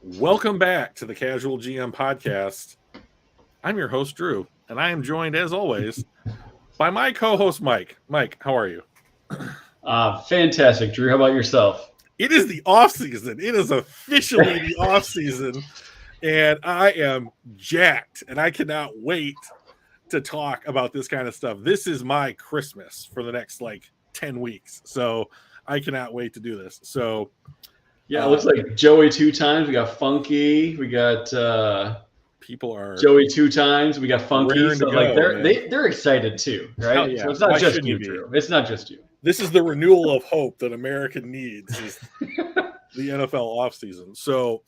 Welcome back to the Casual GM podcast. I'm your host, Drew, and I am joined, as always, by my co-host, Mike. Mike, how are you? Fantastic, Drew. How about yourself? It is the off season. It is officially the off season, and I am jacked, and I cannot wait to talk about this kind of stuff. This is my Christmas for the next 10 weeks, so I cannot wait to do this. So Yeah, it looks like Joey 2 times. We got Funky. We got people are Joey 2 times. We got Funky. raring to So go, they're excited too, right? Hell yeah. So it's not Why just shouldn't you, you be? Drew. It's not just you. This is the renewal of hope that America needs, is the NFL offseason. So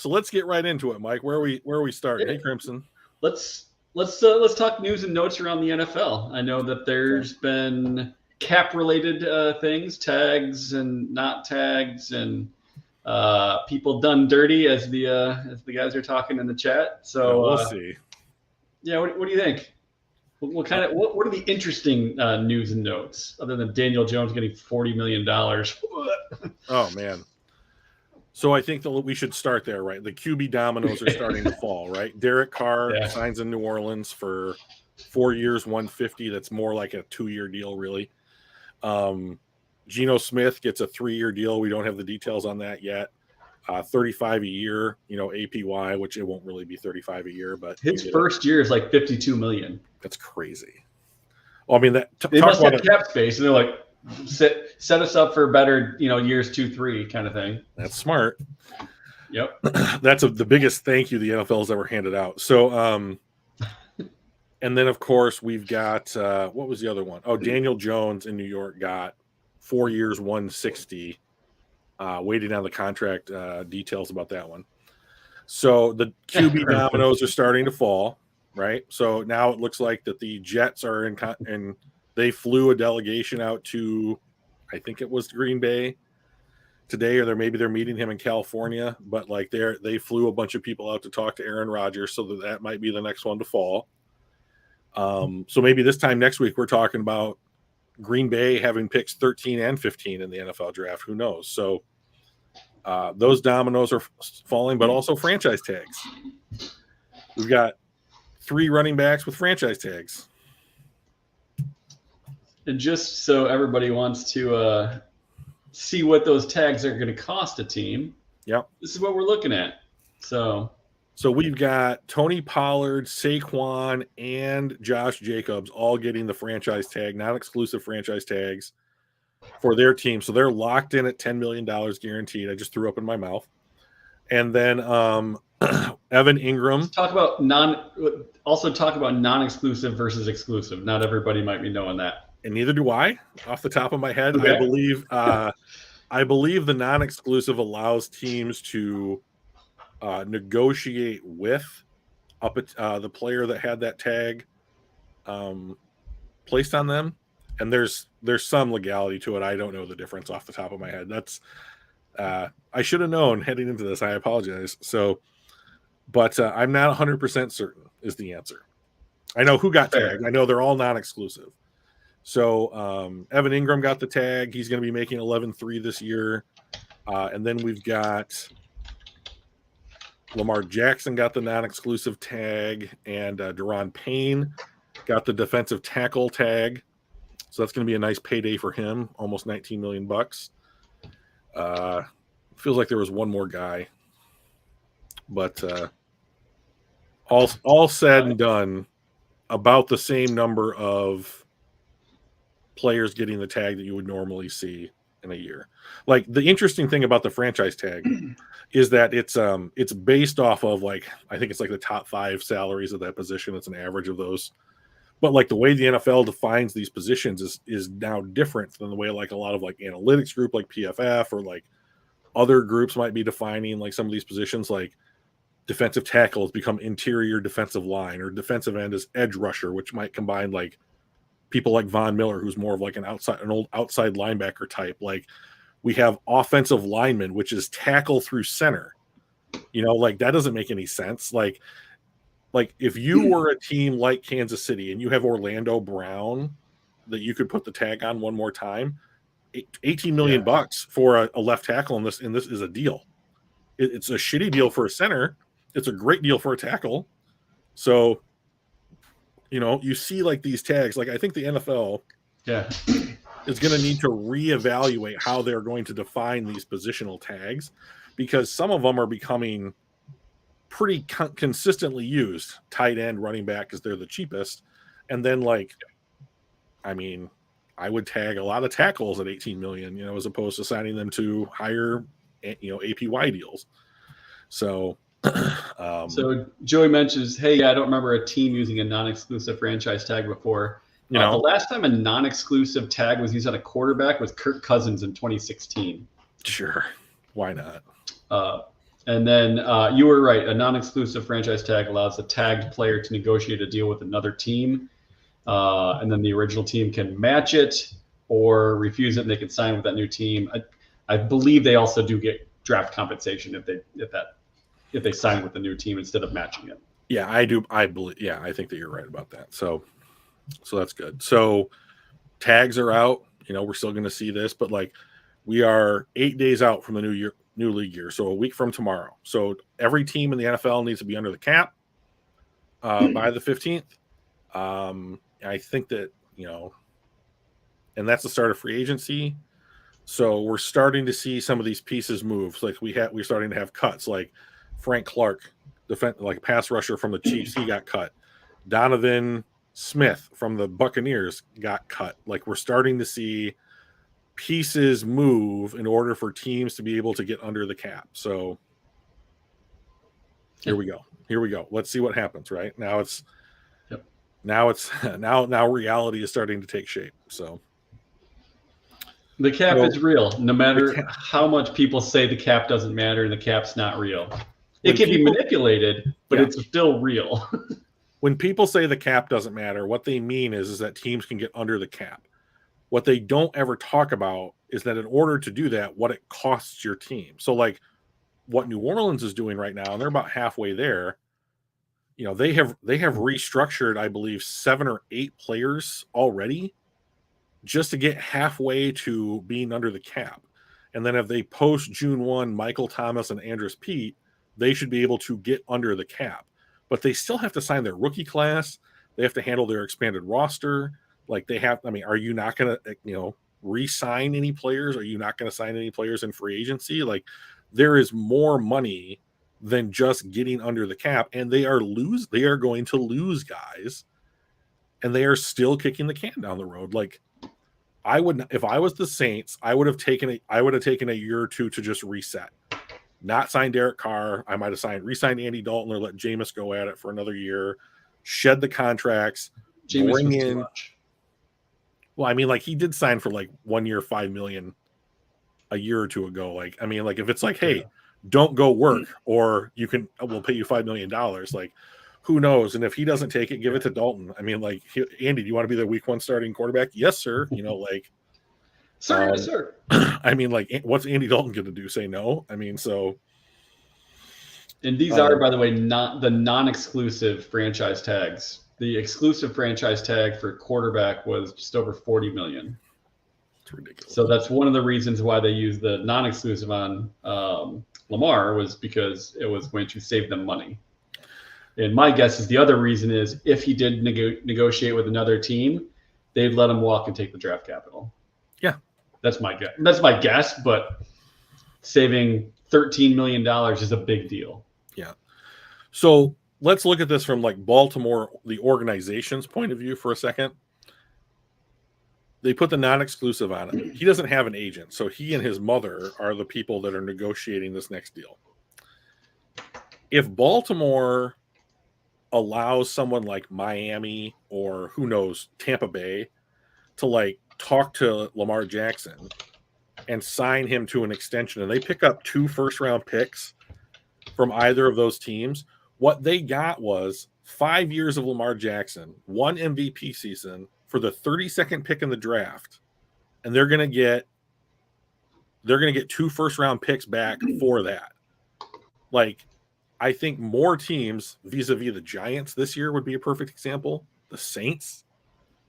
let's get right into it, Mike. Where are we starting? Yeah. Hey, Crimson. Let's talk news and notes around the NFL. I know that there's been cap related things, tags and not tags, and people done dirty, as the guys are talking in the chat. So we'll see. Yeah, what do you think? What are the interesting news and notes other than Daniel Jones getting $40 million? Oh man. So I think that we should start there, right? The QB dominoes are starting to fall, right? Derek Carr signs in New Orleans for 4 years, 150. That's more like a 2-year deal, really. Geno Smith gets a 3-year deal. We don't have the details on that yet. 35 a year, APY, which it won't really be 35 a year, but his first year is like 52 million. That's crazy. Well, I mean, they must have cap space, and they're like, set us up for better, years 2, 3 kind of thing. That's smart. Yep. That's the biggest thank you the NFL has ever handed out. So, and then of course we've got what was the other one? Oh, Daniel Jones in New York got 4 years, 160. Waiting on the contract details about that one. So the QB dominoes are starting to fall, right? So now it looks like that the Jets are and they flew a delegation out to, I think it was Green Bay today, or maybe they're meeting him in California. But they flew a bunch of people out to talk to Aaron Rodgers, so that might be the next one to fall. So maybe this time next week we're talking about Green Bay having picks 13 and 15 in the NFL draft. Who knows? So those dominoes are falling, but also franchise tags. We've got 3 running backs with franchise tags. And just so everybody wants to see what those tags are going to cost a team, yep, this is what we're looking at. So we've got Tony Pollard, Saquon, and Josh Jacobs all getting the franchise tag, not exclusive franchise tags for their team. So they're locked in at $10 million guaranteed. I just threw up in my mouth. And then Evan Ingram. Talk about non-exclusive versus exclusive. Not everybody might be knowing that. And neither do I, off the top of my head. Okay. I believe the non-exclusive allows teams to negotiate with the player that had that tag placed on them, and there's some legality to it. I don't know the difference off the top of my head. That's I should have known heading into this. I apologize. So, but I'm not 100% certain is the answer. I know who got tagged. I know they're all non-exclusive. So Evan Ingram got the tag. He's going to be making 11.3 this year. And then we've got Lamar Jackson got the non-exclusive tag, and Deron Payne got the defensive tackle tag. So that's going to be a nice payday for him, almost $19 million. Feels like there was one more guy, but all said and done, about the same number of players getting the tag that you would normally see in a year. Like, the interesting thing about the franchise tag is that it's based off of, I think it's the top 5 salaries of that position. It's an average of those. But the way the NFL defines these positions is now different than the way a lot of analytics group like PFF or other groups might be defining some of these positions. Like defensive tackle has become interior defensive line, or defensive end is edge rusher, which might combine people like Von Miller, who's more of an old outside linebacker type. We have offensive lineman, which is tackle through center. That doesn't make any sense. If you were a team like Kansas City and you have Orlando Brown that you could put the tag on one more time, $18 million for a left tackle in this is a deal. It's a shitty deal for a center. It's a great deal for a tackle. So, you see like these tags. Like I think the NFL is going to need to reevaluate how they're going to define these positional tags, because some of them are becoming pretty consistently used. Tight end, running back, because they're the cheapest. And then I would tag a lot of tackles at 18 million, as opposed to signing them to higher, APY deals. So, so Joey mentions, hey, I don't remember a team using a non-exclusive franchise tag before. The last time a non-exclusive tag was used on a quarterback was Kirk Cousins in 2016. Sure. Why not? And then you were right. A non-exclusive franchise tag allows a tagged player to negotiate a deal with another team. And then the original team can match it or refuse it, and they can sign with that new team. I believe they also do get draft compensation if they sign with the new team instead of matching it. Yeah, I do. I believe. Yeah, I think that you're right about that. So that's good. So tags are out. We're still going to see this, but we are 8 days out from the new league year. So a week from tomorrow. So every team in the NFL needs to be under the cap by the 15th. I think that, and that's the start of free agency. So we're starting to see some of these pieces move. Like we're starting to have cuts, like Frank Clark, pass rusher from the Chiefs, he got cut. Donovan Smith from the Buccaneers got cut. We're starting to see pieces move in order for teams to be able to get under the cap. So here we go. Let's see what happens. Right now reality is starting to take shape. So the cap is real, no matter how much people say the cap doesn't matter and the cap's not real. It can be manipulated, but it's still real. When people say the cap doesn't matter, what they mean is that teams can get under the cap. What they don't ever talk about is that in order to do that, what it costs your team. So what New Orleans is doing right now, and they're about halfway there, they have restructured, I believe, 7 or 8 players already just to get halfway to being under the cap. And then if they post June 1, Michael Thomas and Andres Pete, they should be able to get under the cap. But they still have to sign their rookie class. They have to handle their expanded roster. Are you not going to, re-sign any players? Are you not going to sign any players in free agency? There is more money than just getting under the cap, and they are going to lose guys, and they are still kicking the can down the road. If I was the Saints, I would have taken a year or two to just reset. Not sign Derek Carr. I might have re-signed Andy Dalton or let Jameis go at it for another year, shed the contracts, bring in. Too much. Well, he did sign for 1 year, $5 million a year or two ago. If it's hey, don't go work, or we'll pay you $5 million. Who knows? And if he doesn't take it, give it to Dalton. Andy, do you want to be the week 1 starting quarterback? Yes, sir. Sir, yes, sir. What's Andy Dalton going to do? Say no? So. And these are, by the way, not the non-exclusive franchise tags. The exclusive franchise tag for quarterback was just over $40 million. It's ridiculous. So that's one of the reasons why they used the non-exclusive on Lamar, was because it was going to save them money. And my guess is the other reason is if he did negotiate with another team, they'd let him walk and take the draft capital. Yeah. That's my guess, but saving $13 million is a big deal. Yeah. So let's look at this from Baltimore, the organization's point of view for a second. They put the non-exclusive on it. He doesn't have an agent, so he and his mother are the people that are negotiating this next deal. If Baltimore allows someone like Miami or who knows, Tampa Bay to talk to Lamar Jackson and sign him to an extension, and they pick up 2 first-round picks from either of those teams, what they got was 5 years of Lamar Jackson, 1 MVP season for the 32nd pick in the draft, and they're going to get 2 first-round picks back for that. I think more teams vis-a-vis the Giants this year would be a perfect example. The Saints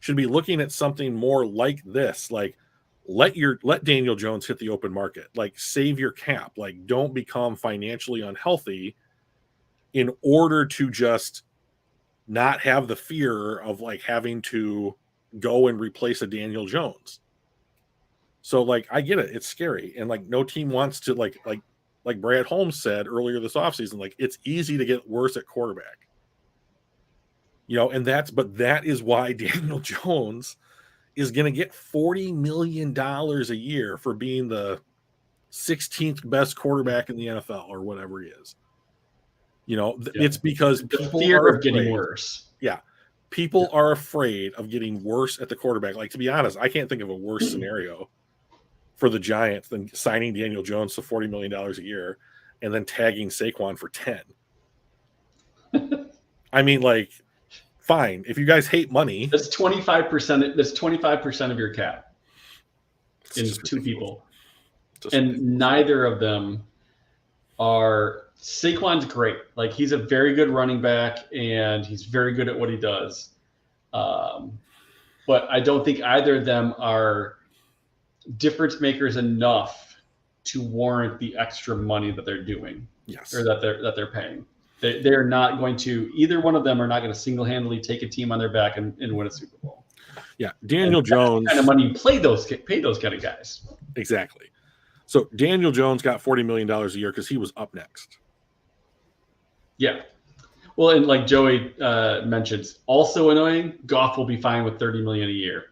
should be looking at something more like this. let Daniel Jones hit the open market. Like, save your cap. Like, don't become financially unhealthy in order to just not have the fear of like having to go and replace a Daniel Jones. So like, I get it. It's scary. And like, no team wants to like Brad Holmes said earlier this offseason, like, it's easy to get worse at quarterback, and that is why Daniel Jones is going to get $40 million a year for being the 16th best quarterback in the NFL or whatever he is. It's because the people fear are of getting worse. Yeah. People are afraid of getting worse at the quarterback. Like, to be honest, I can't think of a worse scenario for the Giants than signing Daniel Jones to $40 million a year and then tagging Saquon for 10. I mean, like, fine. If you guys hate money, that's 25%. That's 25% of your cap in two people, and neither of them are. Saquon's great. Like, he's a very good running back, and he's very good at what he does. But I don't think either of them are difference makers enough to warrant the extra money that they're doing. Yes. Or that they're paying. They're not going to. Either one of them are not going to single-handedly take a team on their back and win a Super Bowl. Yeah, Daniel Jones. Kind of money you pay those kind of guys. Exactly. So Daniel Jones got $40 million a year because he was up next. Yeah. Well, and like Joey mentions, also annoying, Goff will be fine with $30 million a year.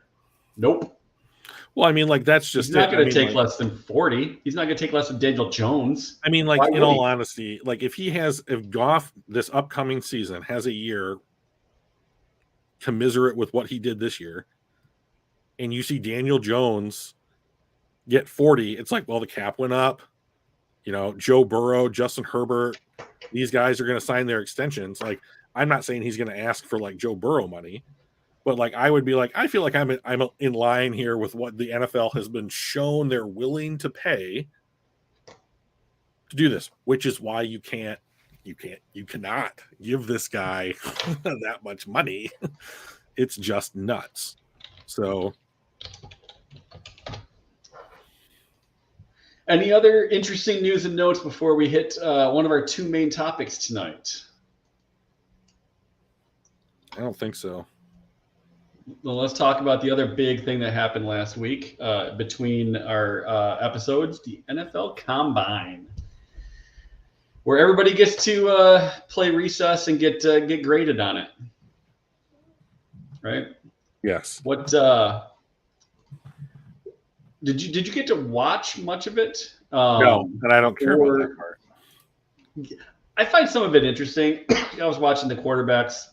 Nope. Well, I mean, like, that's just he's not going to take less than 40. He's not going to take less than Daniel Jones. I mean, like, in all honesty, like, if Goff this upcoming season has a year commiserate with what he did this year, and you see Daniel Jones get 40, it's like, well, the cap went up. Joe Burrow, Justin Herbert, these guys are going to sign their extensions. Like, I'm not saying he's going to ask for like Joe Burrow money, but like, I would be like, I feel like I'm in line here with what the NFL has been shown they're willing to pay to do this, which is why you cannot give this guy that much money. It's just nuts. So, any other interesting news and notes before we hit one of our two main topics tonight? I don't think so. Well, let's talk about the other big thing that happened last week between our episodes, the NFL Combine, where everybody gets to play recess and get graded on it. Right? Yes. What did you get to watch much of it? No, and I don't care about that part. I find some of it interesting. I was watching the quarterbacks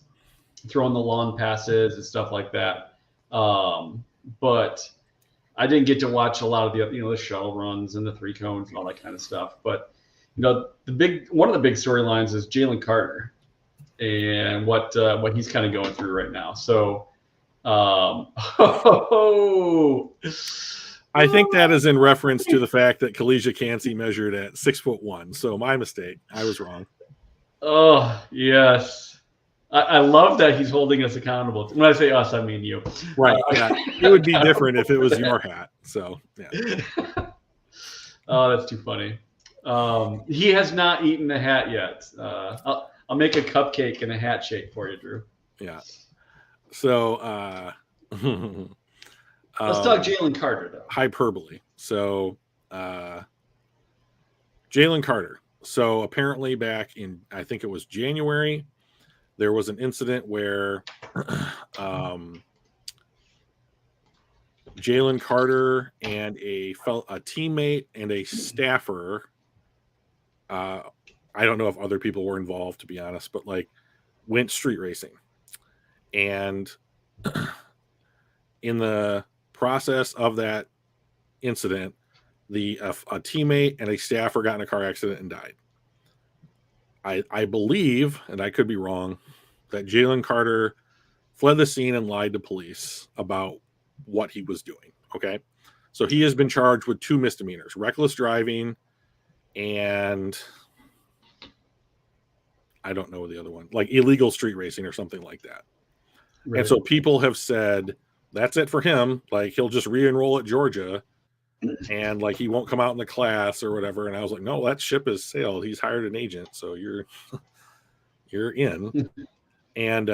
throwing the long passes and stuff like that, but I didn't get to watch a lot of the shuttle runs and the three cones and all that kind of stuff. But one of the big storylines is Jalen Carter and what he's kind of going through right now. So, I think that is in reference to the fact that Kalisha Cansey measured at 6'1". So my mistake. I was wrong. Oh, yes. I love that he's holding us accountable. When I say us, I mean you. Right. Yeah. It would be different if it was your hat. So, yeah. Oh, that's too funny. He has not eaten the hat yet. I'll make a cupcake and a hat shape for you, Drew. Yeah. So, let's talk Jalen Carter, though. Hyperbole. So, Jalen Carter. So, apparently back in, I think it was January, there was an incident where Jalen Carter and a teammate and a staffer, I don't know if other people were involved, to be honest, but like went street racing. And in the process of that incident, a teammate and a staffer got in a car accident and died. I believe, and I could be wrong, that Jalen Carter fled the scene and lied to police about what he was doing. Okay. So he has been charged with 2 misdemeanors, reckless driving, and I don't know the other one, like illegal street racing or something like that. Right. And so people have said, that's it for him. Like, he'll just re-enroll at Georgia, and like he won't come out in the class or whatever. And I was like, no, that ship has sailed. He's hired an agent, so you're in. And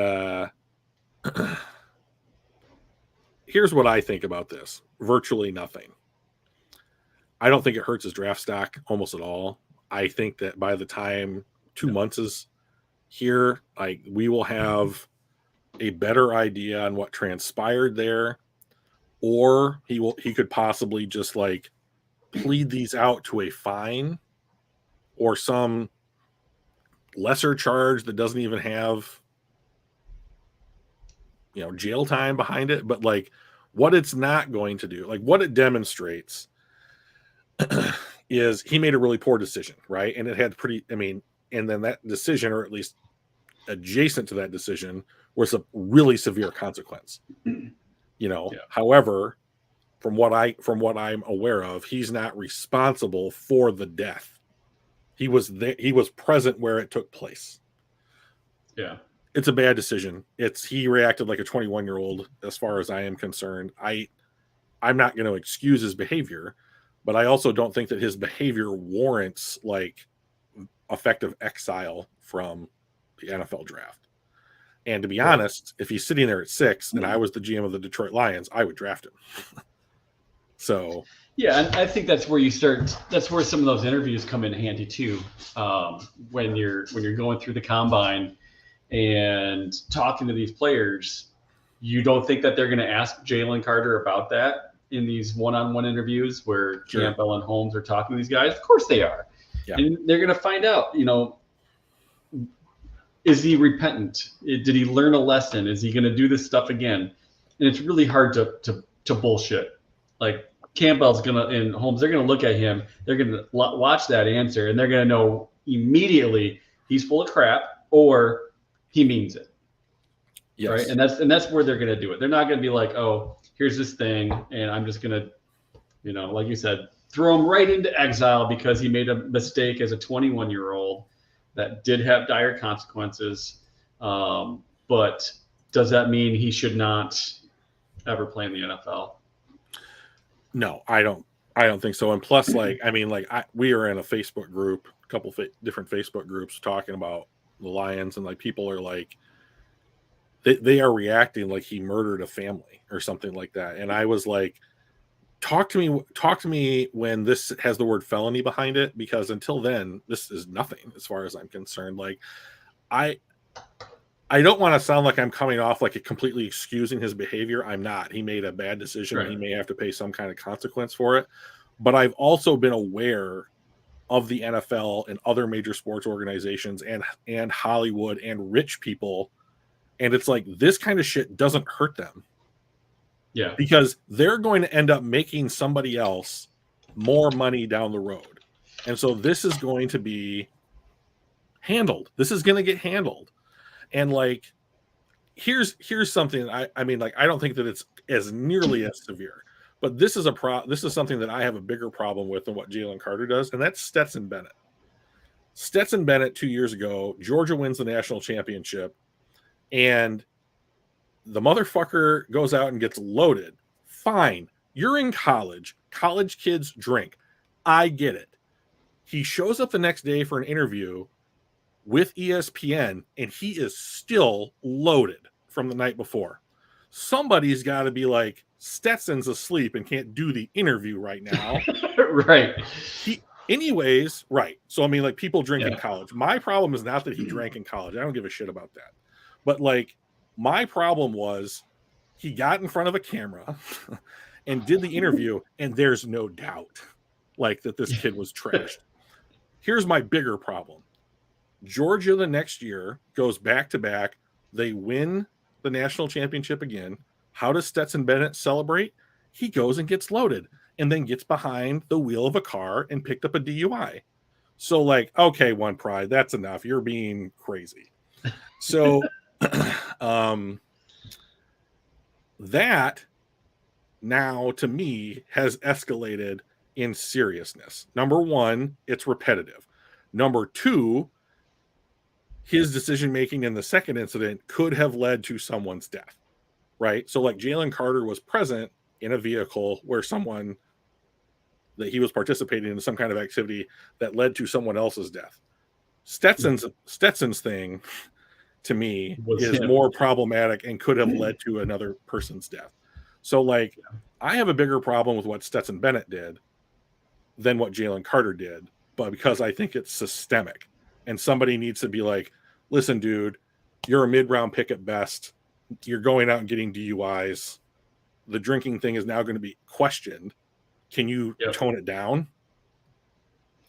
here's what I think about this: virtually nothing. I don't think it hurts his draft stock almost at all. I think that by the time 2 months is here, like, we will have a better idea on what transpired there, or he could possibly just like plead these out to a fine or some lesser charge that doesn't even have, you know, jail time behind it. But like, what it's not going to do, like what it demonstrates is he made a really poor decision, right? And it had and then that decision, or at least adjacent to that decision, was a really severe consequence. You know, however, from what I'm aware of, he's not responsible for the death. He was there, he was present where it took place. Yeah. It's a bad decision. He reacted like a 21-year-old as far as I am concerned. I'm not going to excuse his behavior, but I also don't think that his behavior warrants like effective exile from the NFL draft. And to be honest, if he's sitting there at 6 and I was the GM of the Detroit Lions, I would draft him. So yeah, and I think that's where you start. That's where some of those interviews come in handy too. When you're going through the combine and talking to these players, you don't think that they're going to ask Jalen Carter about that in these one-on-one interviews where Campbell and Holmes are talking to these guys? Of course they are. Yeah. And they're going to find out, you know, is he repentant? Did he learn a lesson? Is he going to do this stuff again? And it's really hard to bullshit. Like Campbell's and Holmes, they're going to look at him. They're going to watch that answer, and they're going to know immediately he's full of crap or he means it. Yes. Right. And that's where they're going to do it. They're not going to be like, oh, here's this thing, and I'm just going to, you know, like you said, throw him right into exile because he made a mistake as a 21-year-old that did have dire consequences. But does that mean he should not ever play in the NFL? No, I don't think so. And plus, like, I mean, like, we are in a Facebook group, a couple different Facebook groups talking about the Lions, and like people are like, they are reacting like he murdered a family or something like that. And I was like, talk to me when this has the word felony behind it, because until then, this is nothing as far as I'm concerned. Like, I don't want to sound like I'm coming off like completely excusing his behavior. I'm not. He made a bad decision. Right. He may have to pay some kind of consequence for it. But I've also been aware of the NFL and other major sports organizations and Hollywood and rich people. And it's like, this kind of shit doesn't hurt them. Yeah. Because they're going to end up making somebody else more money down the road. And so this is going to be handled. This is going to get handled. And like, here's something. I mean, like, I don't think that it's as nearly as severe, but this is something that I have a bigger problem with than what Jalen Carter does. And that's Stetson Bennett. Stetson Bennett 2 years ago, Georgia wins the national championship, and the motherfucker goes out and gets loaded. Fine. You're in college. College kids drink. I get it. He shows up the next day for an interview with ESPN, and he is still loaded from the night before. Somebody's got to be like, Stetson's asleep and can't do the interview right now. Right. Anyways, right. So, I mean, like, people drink in college. My problem is not that he drank in college. I don't give a shit about that. But, like, my problem was he got in front of a camera and did the interview, and there's no doubt, like, that this kid was trashed. Here's my bigger problem. Georgia the next year goes back-to-back. They win the national championship again. How does Stetson Bennett celebrate? He goes and gets loaded and then gets behind the wheel of a car and picked up a DUI. So, like, okay, One Pride, that's enough. You're being crazy. So that now, to me, has escalated in seriousness. Number one, it's repetitive. Number two, his decision-making in the second incident could have led to someone's death. right? So like Jalen Carter was present in a vehicle where someone that he was participating in some kind of activity that led to someone else's death. Stetson's thing to me is more problematic and could have led to another person's death. So like I have a bigger problem with what Stetson Bennett did than what Jalen Carter did, but because I think it's systemic and somebody needs to be like, listen, dude, you're a mid-round pick at best. You're going out and getting DUIs. The drinking thing is now going to be questioned. Can you tone it down?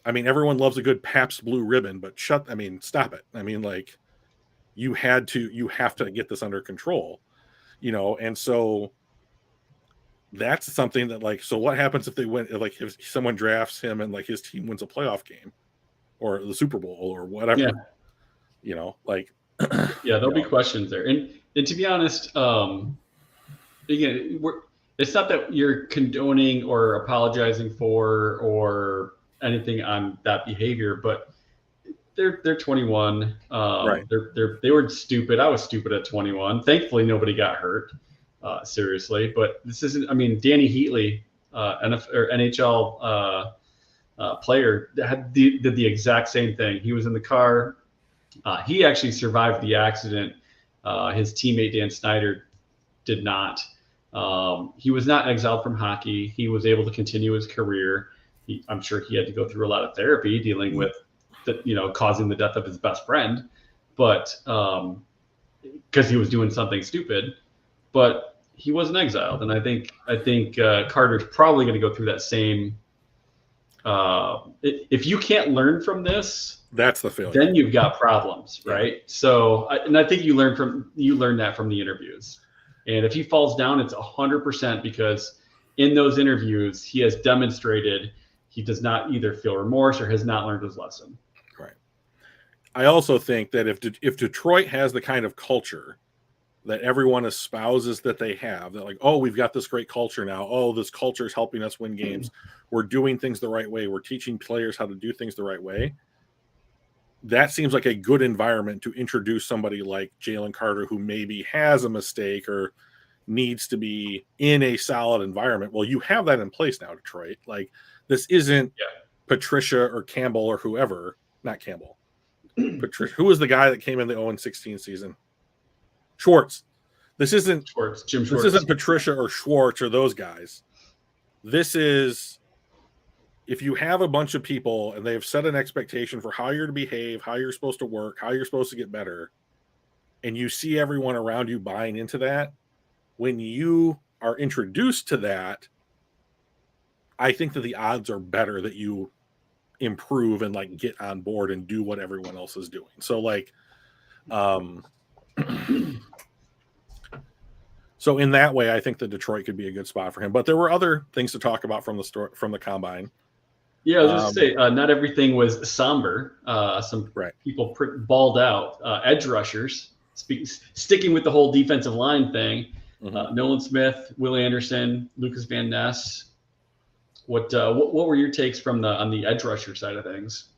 I mean, everyone loves a good Pabst Blue Ribbon, but stop it. I mean, like you have to get this under control, and so that's something that like, so what happens if they win, like if someone drafts him and like his team wins a playoff game or the Super Bowl or whatever, like, there'll be questions there. And to be honest, again, it's not that you're condoning or apologizing for or anything on that behavior, but they're 21. Right. They were stupid. I was stupid at 21. Thankfully, nobody got hurt seriously. But this isn't. I mean, Danny Heatley, NHL player, did the exact same thing. He was in the car. He actually survived the accident. His teammate Dan Snyder did not. He was not exiled from hockey. He was able to continue his career. I'm sure he had to go through a lot of therapy dealing with causing the death of his best friend, but because he was doing something stupid, but he wasn't exiled. And I think Carter's probably going to go through that same. If you can't learn from this, that's the failure. Then you've got problems, right? Yeah. So, I think you learn that from the interviews. And if he falls down, it's 100% because in those interviews he has demonstrated he does not either feel remorse or has not learned his lesson. Right. I also think that if Detroit has the kind of culture that everyone espouses that they have, that like, oh, we've got this great culture now. Oh, this culture is helping us win games. We're doing things the right way. We're teaching players how to do things the right way. That seems like a good environment to introduce somebody like Jalen Carter, who maybe has a mistake or needs to be in a solid environment. Well, you have that in place now, Detroit. Like, this isn't Patricia or Campbell or whoever. Not Campbell. Patricia. Who was the guy that came in the 0-16 season? Schwartz. This isn't Schwartz. Jim Schwartz. This isn't Patricia or Schwartz or those guys. This is, if you have a bunch of people and they've set an expectation for how you're to behave, how you're supposed to work, how you're supposed to get better, and you see everyone around you buying into that, when you are introduced to that, I think that the odds are better that you improve and like get on board and do what everyone else is doing. So like, so in that way, I think that Detroit could be a good spot for him. But there were other things to talk about from the combine. Yeah, I was just say not everything was somber. Some people balled out. Edge rushers, sticking with the whole defensive line thing. Nolan Smith, Willie Anderson, Lucas Van Ness. What were your takes on the edge rusher side of things?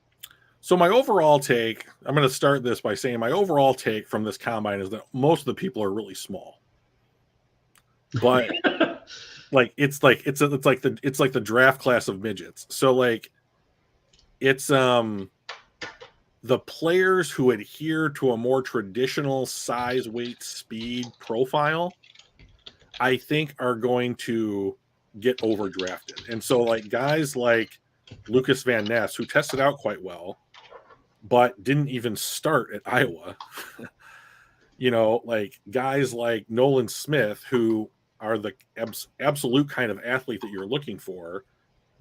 So my overall take, I'm going to start this by saying my overall take from this combine is that most of the people are really small. But like it's like the draft class of midgets. So like it's the players who adhere to a more traditional size, weight, speed profile, I think are going to get overdrafted. And so like guys like Lucas Van Ness, who tested out quite well, but didn't even start at Iowa. Like guys like Nolan Smith, who are the absolute kind of athlete that you're looking for,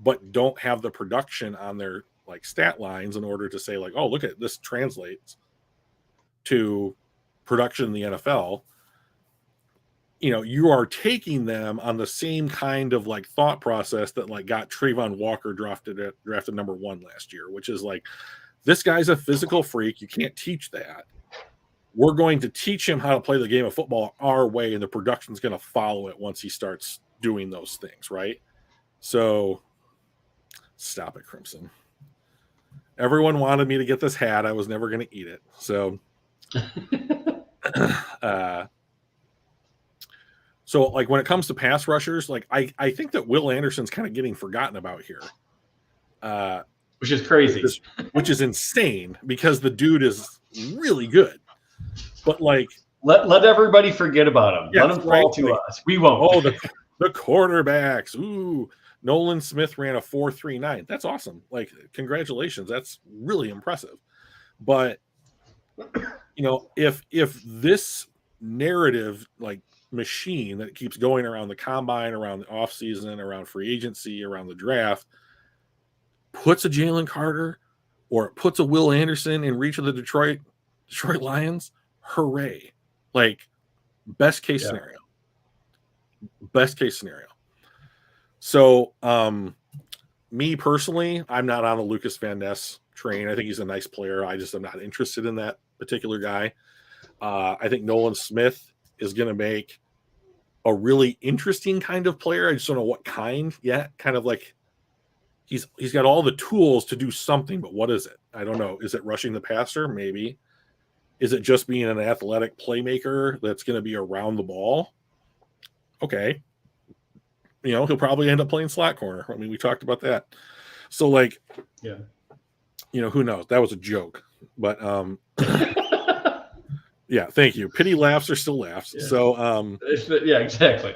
but don't have the production on their like stat lines in order to say like, oh, look at this translates to production in the NFL. You are taking them on the same kind of like thought process that like got Trayvon Walker drafted number 1 last year, which is like, this guy's a physical freak. You can't teach that. We're going to teach him how to play the game of football our way, and the production's going to follow it once he starts doing those things, right? So, stop it, Crimson. Everyone wanted me to get this hat. I was never going to eat it. So, So, like, when it comes to pass rushers, like, I think that Will Anderson's kind of getting forgotten about here. Which is crazy. Which is insane because the dude is really good. But, like, let everybody forget about him. Let him fall to us. We won't. Oh, the quarterbacks. Ooh, Nolan Smith ran a 4.39. That's awesome. Like, congratulations. That's really impressive. But, you know, if this narrative, like, machine that keeps going around the combine, around the offseason, around free agency, around the draft, puts a Jalen Carter or puts a Will Anderson in reach of the Detroit Lions, hooray. Like, best case scenario. Best case scenario. So, me personally, I'm not on the Lucas Van Ness train. I think he's a nice player. I just am not interested in that particular guy. I think Nolan Smith is going to make a really interesting kind of player. I just don't know what kind yet. Kind of like he's got all the tools to do something, but what is it? I don't know. Is it rushing the passer? Maybe. Is it just being an athletic playmaker that's going to be around the ball? Okay. You know, he'll probably end up playing slot corner. I mean, we talked about that. So, like, yeah, you know, who knows? That was a joke. But yeah, thank you. Pity laughs are still laughs. Yeah. So yeah, exactly.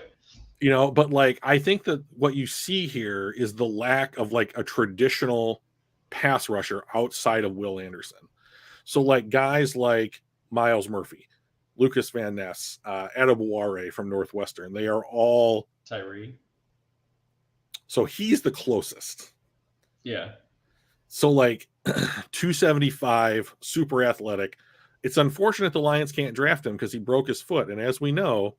You know, but like I think that what you see here is the lack of like a traditional pass rusher outside of Will Anderson. So like guys like Miles Murphy, Lucas Van Ness, Adebaware from Northwestern, they are all Tyree. So he's the closest. Yeah. So like 275, super athletic. It's unfortunate the Lions can't draft him because he broke his foot. And as we know,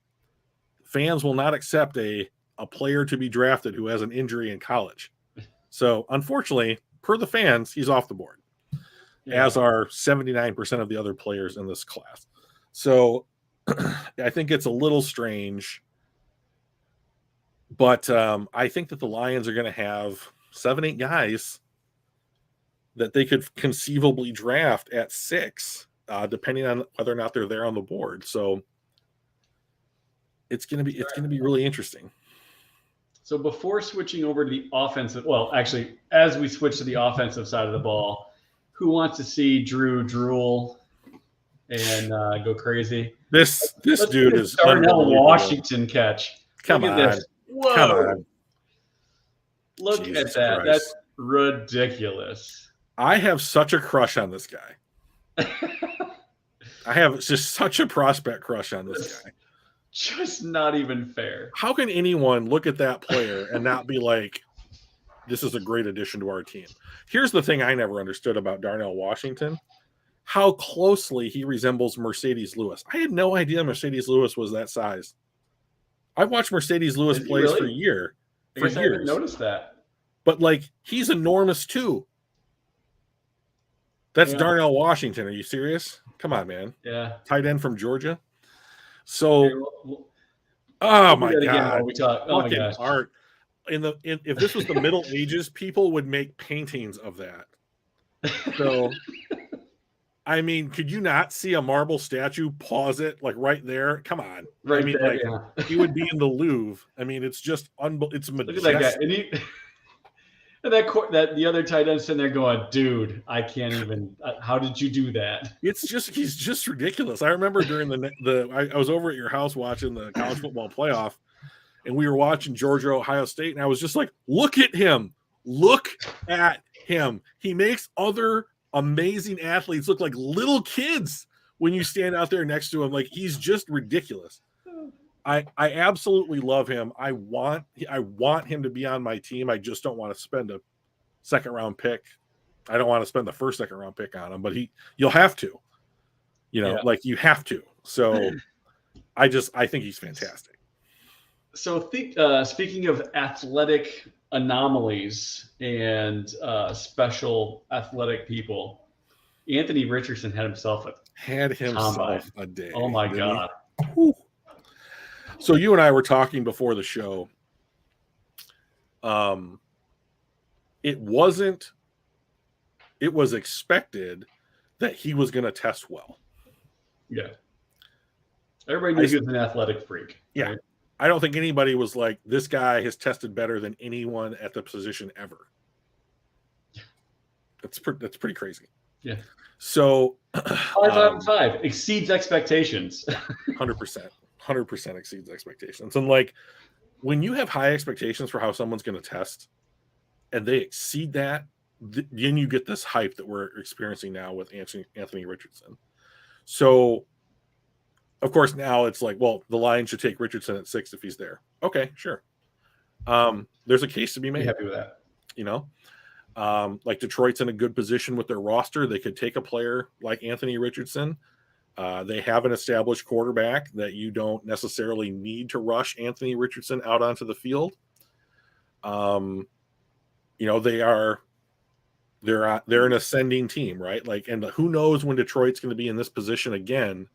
fans will not accept a player to be drafted who has an injury in college. So unfortunately, per the fans, he's off the board, as are 79% of the other players in this class. So I think it's a little strange. But I think that the Lions are going to have 7-8 guys that they could conceivably draft at 6, depending on whether or not they're there on the board. So it's going to be really interesting. So before switching over to the offensive, well, actually, as we switch to the offensive side of the ball, who wants to see Drew drool and go crazy? This dude is Darnell Washington catch. Come on. This. Whoa. Come on. Look Jesus at that. Christ. That's ridiculous. I have such a crush on this guy. I have just such a prospect crush on this guy. Just not even fair. How can anyone look at that player and not be like, this is a great addition to our team? Here's the thing I never understood about Darnell Washington. How closely he resembles Mercedes Lewis. I had no idea Mercedes Lewis was that size. I've watched Mercedes Lewis plays for years. I didn't notice that. But like he's enormous too. That's Darnell Washington. Are you serious? Come on, man. Yeah. Tight end from Georgia. So oh my God. We talk. Oh my gosh. Art. If this was the Middle Ages, people would make paintings of that. So I mean, could you not see a marble statue, pause it like right there? Come on. Right. I mean, there, like he would be in the Louvre. I mean, it's just it's majestic. Look at that guy. And that the other tight end sitting there going, dude, I can't even. How did you do that? He's just ridiculous. I remember during I was over at your house watching the college football playoff, and we were watching Georgia Ohio State, and I was just like, look at him, He makes other amazing athletes look like little kids when you stand out there next to him. Like he's just ridiculous. I absolutely love him. I want him to be on my team. I just don't want to spend a second round pick. I don't want to spend the first second round pick on him, but you'll have to, like you have to. So I think he's fantastic. So speaking of athletic anomalies and special athletic people, Anthony Richardson had himself a day. Oh my God. So you and I were talking before the show. It was expected that he was going to test well. Yeah. Everybody knew he was an athletic freak. Yeah. Right? I don't think anybody was like, this guy has tested better than anyone at the position ever. That's pretty crazy. Yeah. So 5 out of 5 exceeds expectations. 100% exceeds expectations. And like when you have high expectations for how someone's going to test and they exceed that, then you get this hype that we're experiencing now with Anthony Richardson. So of course now it's like, well, the Lions should take Richardson at 6 if he's there. Okay, sure. There's a case to be made. Be happy with that. You know, like Detroit's in a good position with their roster. They could take a player like Anthony Richardson. They have an established quarterback that you don't necessarily need to rush Anthony Richardson out onto the field. You know, they're an ascending team, right? Like, and who knows when Detroit's going to be in this position again,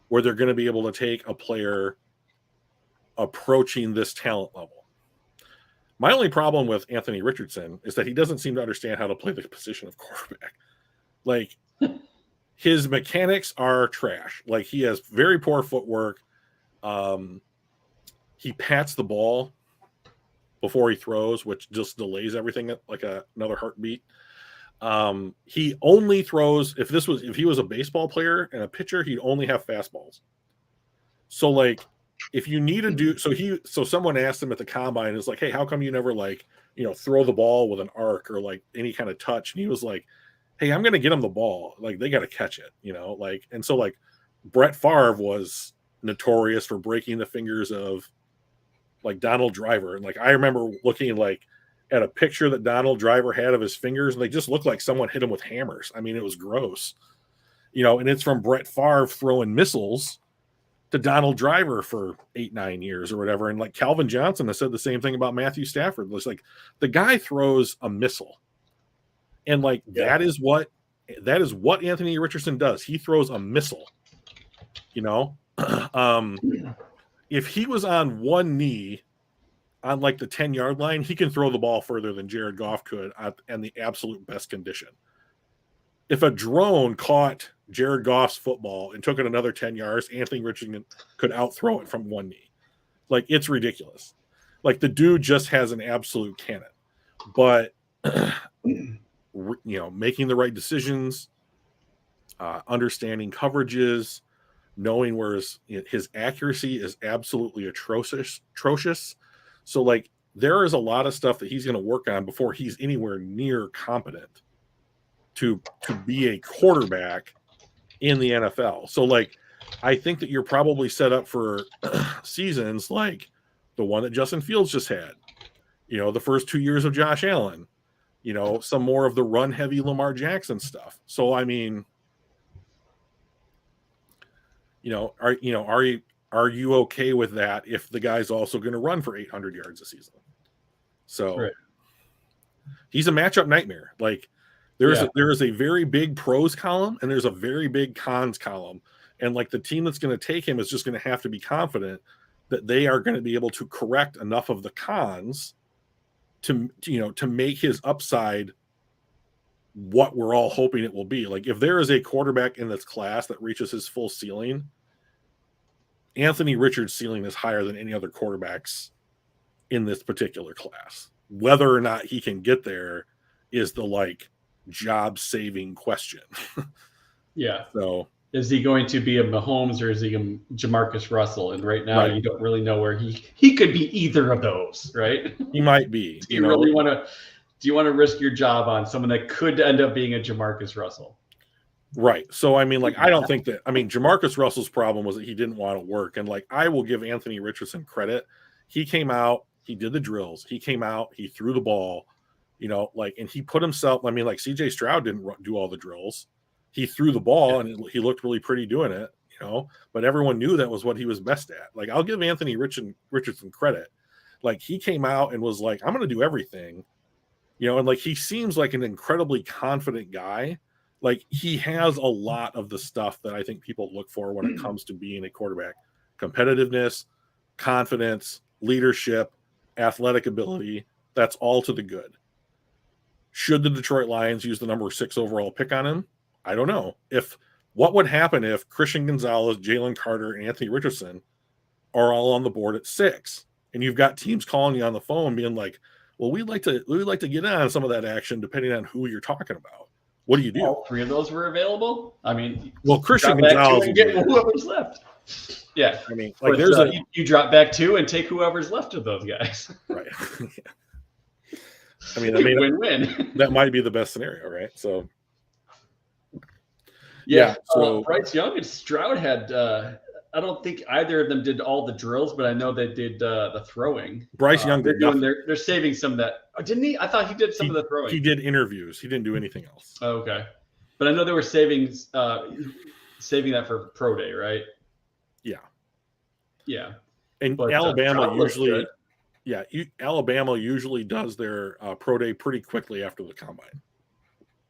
where they're going to be able to take a player approaching this talent level. My only problem with Anthony Richardson is that he doesn't seem to understand how to play the position of quarterback. Like, his mechanics are trash. Like, he has very poor footwork. He pats the ball before he throws, which just delays everything like another heartbeat. He only throws if he was a baseball player and a pitcher, he'd only have fastballs. So like if you need to do so someone asked him at the combine, is like, hey, how come you never like, you know, throw the ball with an arc or like any kind of touch? And he was like, hey, I'm gonna get them the ball. Like they gotta catch it, you know, like, and so like Brett Favre was notorious for breaking the fingers of like Donald Driver. And like I remember looking like at a picture that Donald Driver had of his fingers, and they just looked like someone hit him with hammers. I mean, it was gross, you know, and it's from Brett Favre throwing missiles to Donald Driver for 8-9 years or whatever. And like Calvin Johnson has said the same thing about Matthew Stafford. It's like the guy throws a missile. And like that is what Anthony Richardson does. He throws a missile, you know. If he was on one knee on like the 10-yard line, he can throw the ball further than Jared Goff could in the absolute best condition. If a drone caught Jared Goff's football and took it another 10 yards, Anthony Richardson could outthrow it from one knee. Like, it's ridiculous. Like, the dude just has an absolute cannon. But, you know, making the right decisions, understanding coverages, knowing where his accuracy is absolutely atrocious. So, like, there is a lot of stuff that he's going to work on before he's anywhere near competent to be a quarterback in the NFL. So, like, I think that you're probably set up for seasons like the one that Justin Fields just had, you know, the first 2 years of Josh Allen, you know, some more of the run-heavy Lamar Jackson stuff. So, I mean, are you okay with that if the guy's also going to run for 800 yards a season? So right. He's a matchup nightmare. Like there is a very big pros column and there's a very big cons column. And like the team that's going to take him is just going to have to be confident that they are going to be able to correct enough of the cons to make his upside what we're all hoping it will be. Like if there is a quarterback in this class that reaches his full ceiling, Anthony Richards' ceiling is higher than any other quarterbacks in this particular class. Whether or not he can get there is the like job-saving question. Yeah. So is he going to be a Mahomes or is he a Jamarcus Russell? And right now you don't really know where he could be either of those, right? He might be. Do you really want to risk your job on someone that could end up being a Jamarcus Russell? Right. So, I mean, like, I don't think Jamarcus Russell's problem was that he didn't want to work. And like, I will give Anthony Richardson credit. He came out, he did the drills. He came out, he threw the ball, you know, like, and he put himself, I mean, like CJ Stroud didn't do all the drills. He threw the ball and he looked really pretty doing it, you know, but everyone knew that was what he was best at. Like, I'll give Anthony Richardson credit. Like, he came out and was like, I'm going to do everything, you know, and like, he seems like an incredibly confident guy. Like he has a lot of the stuff that I think people look for when it comes to being a quarterback: competitiveness, confidence, leadership, athletic ability. That's all to the good. Should the Detroit Lions use the number 6 overall pick on him? I don't know. What would happen if Christian Gonzalez, Jalen Carter, and Anthony Richardson are all on the board at 6. And you've got teams calling you on the phone being like, well, we'd like to get in on some of that action depending on who you're talking about. What do you do? All 3 of those were available. I mean, well, Christian Gonzalez and get whoever's left. Yeah, I mean, like there's you drop back 2 and take whoever's left of those guys. Right. I mean, win-win. That might be the best scenario, right? So, yeah. So Bryce Young and Stroud had. I don't think either of them did all the drills, but I know they did the throwing. Bryce Young did. They're saving some of that. Oh, didn't he? I thought he did some of the throwing. He did interviews. He didn't do anything else. Oh, okay, but I know they were saving that for pro day, right? Yeah. Yeah. And but, Alabama usually. Yeah, Alabama usually does their pro day pretty quickly after the combine.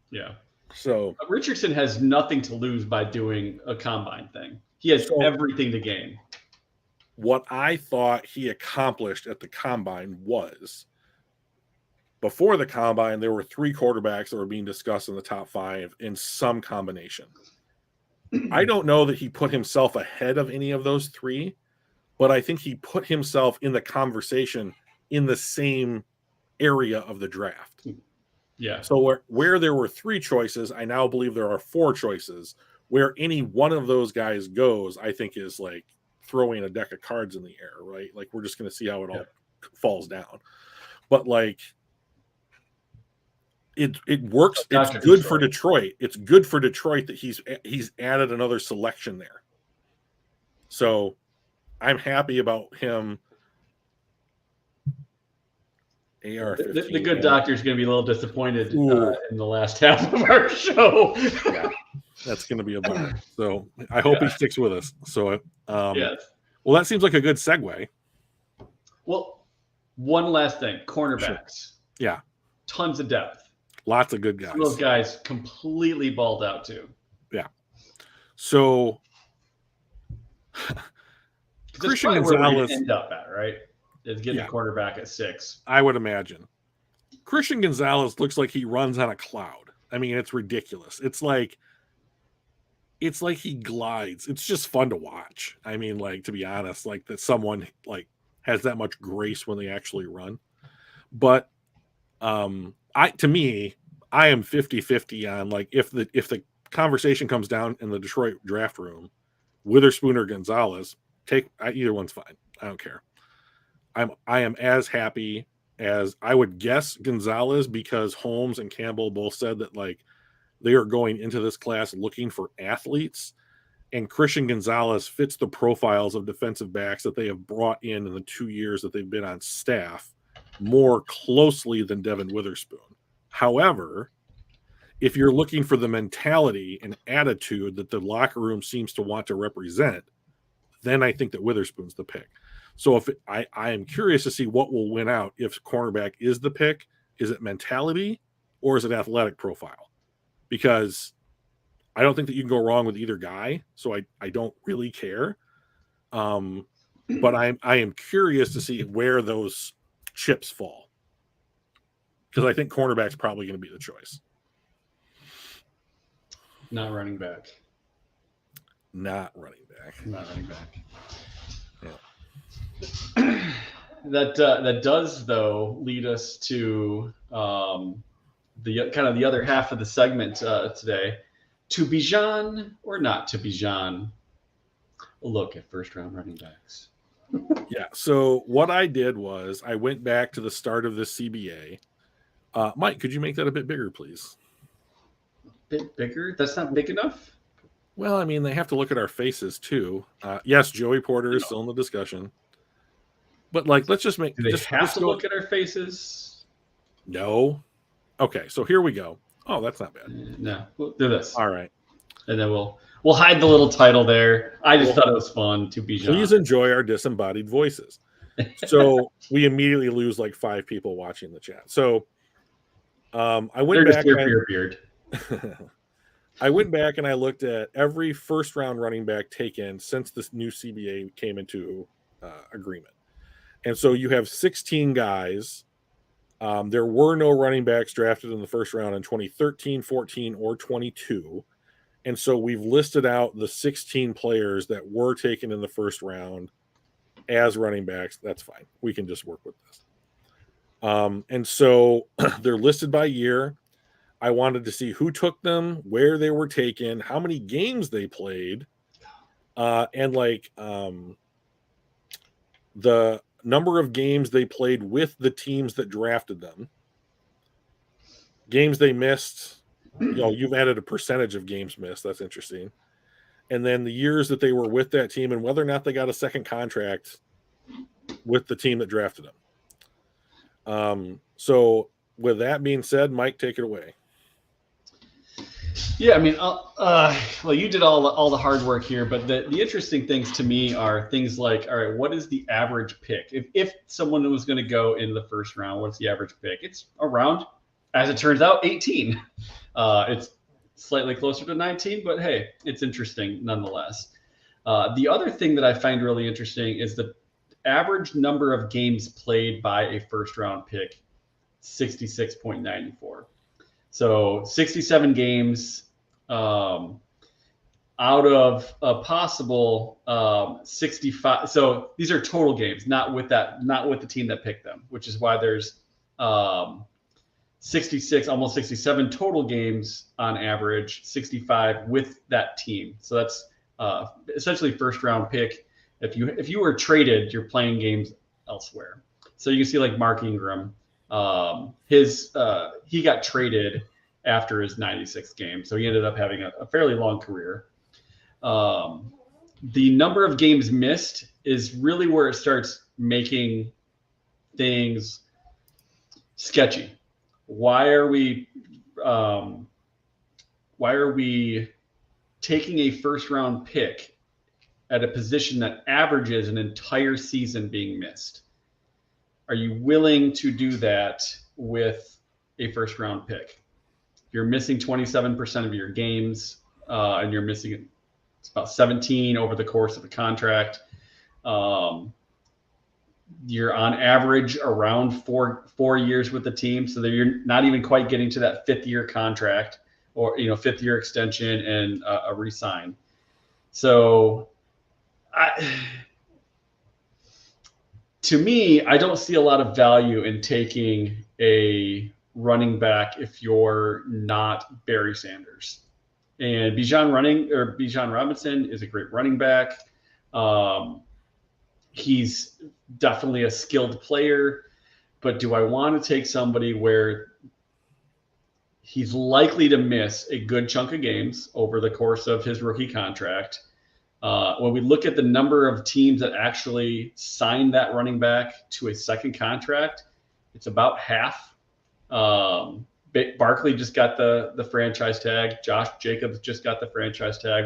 Yeah. So Richardson has nothing to lose by doing a combine thing. He has everything to gain. What I thought he accomplished at the combine was, before the combine, there were 3 quarterbacks that were being discussed in the top 5 in some combination. I don't know that he put himself ahead of any of those 3. But I think he put himself in the conversation in the same area of the draft. Yeah. So where there were 3 choices, I now believe there are 4 choices. Where any one of those guys goes, I think is like throwing a deck of cards in the air, right? Like we're just going to see how it all falls down. But like it works. It's good for Detroit. It's good for Detroit that he's added another selection there. So I'm happy about him. AR-15. The good doctor is going to be a little disappointed in the last half of our show. Yeah, that's going to be a bummer. So I hope he sticks with us. So, yes. Well, that seems like a good segue. Well, one last thing: cornerbacks. Sure. Yeah, tons of depth. Lots of good guys. Some of those guys completely balled out too. Yeah. So. Christian Gonzalez end up at, right? Is getting the quarterback at 6. I would imagine. Christian Gonzalez looks like he runs on a cloud. I mean, it's ridiculous. It's like he glides. It's just fun to watch. I mean, like, to be honest, like that someone like has that much grace when they actually run. But I am 50-50 on like if the conversation comes down in the Detroit draft room, Witherspoon or Gonzalez, either one's fine. I don't care. I am as happy as I would guess Gonzalez, because Holmes and Campbell both said that like they are going into this class looking for athletes, and Christian Gonzalez fits the profiles of defensive backs that they have brought in the 2 years that they've been on staff more closely than Devin Witherspoon. However, if you're looking for the mentality and attitude that the locker room seems to want to represent, then I think that Witherspoon's the pick. So if I am curious to see what will win out if cornerback is the pick. Is it mentality or is it athletic profile? Because I don't think that you can go wrong with either guy. So I don't really care. But I am curious to see where those chips fall, because I think cornerback's probably going to be the choice. Not running back. Not running back. Yeah. That does though lead us to the kind of the other half of the segment today. To Bijan or not to Bijan? A look at first round running backs. Yeah. So what I did was I went back to the start of the CBA. Mike, could you make that a bit bigger, please? Bit bigger? That's not big enough? Well, I mean, they have to look at our faces too. Yes, Joey Porter is still in the discussion. But like, let's just make. Do they just have to look at our faces? No. Okay, so here we go. Oh, that's not bad. No, we'll do this. All right, and then we'll hide the little title there. I just thought it was fun to be. Please enjoy our disembodied voices. So we immediately lose like 5 people watching the chat. So I went back. For your beard. I went back and I looked at every first round running back taken since this new CBA came into agreement. And so you have 16 guys. There were no running backs drafted in the first round in 2013, 14, or 22. And so we've listed out the 16 players that were taken in the first round as running backs, that's fine. We can just work with this. And so they're listed by year. I wanted to see who took them, where they were taken, how many games they played, and the number of games they played with the teams that drafted them. Games they missed, you've added a percentage of games missed. That's interesting. And then the years that they were with that team and whether or not they got a second contract with the team that drafted them. So with that being said, Mike, take it away. Yeah, I mean, well, you did all the hard work here, but the interesting things to me are things like, all right, what is the average pick? If someone was going to go in the first round, what's the average pick? It's around, as it turns out, 18. It's slightly closer to 19, but hey, it's interesting nonetheless. The other thing that I find really interesting is the average number of games played by a first round pick, 66.94. So 67 games out of a possible 65. So these are total games, not with the team that picked them, which is why there's 66, almost 67 total games on average, 65 with that team. So that's essentially first round pick. If you were traded, you're playing games elsewhere. So you can see like Mark Ingram. He got traded after his 96th game, so he ended up having a fairly long career. The number of games missed is really where it starts making things sketchy. Why are we taking a first round pick at a position that averages an entire season being missed? Are you willing to do that with a first round pick? You're missing 27% of your games, and you're missing it's about 17 over the course of a contract. You're on average around four years with the team, so that you're not even quite getting to that 5th-year contract or 5th-year extension and a re-sign. So to me, I don't see a lot of value in taking a running back if you're not Barry Sanders. And Bijan Robinson is a great running back. He's definitely a skilled player, but do I want to take somebody where he's likely to miss a good chunk of games over the course of his rookie contract? When we look at the number of teams that actually signed that running back to a second contract, it's about half. Barkley just got the franchise tag. Josh Jacobs just got the franchise tag.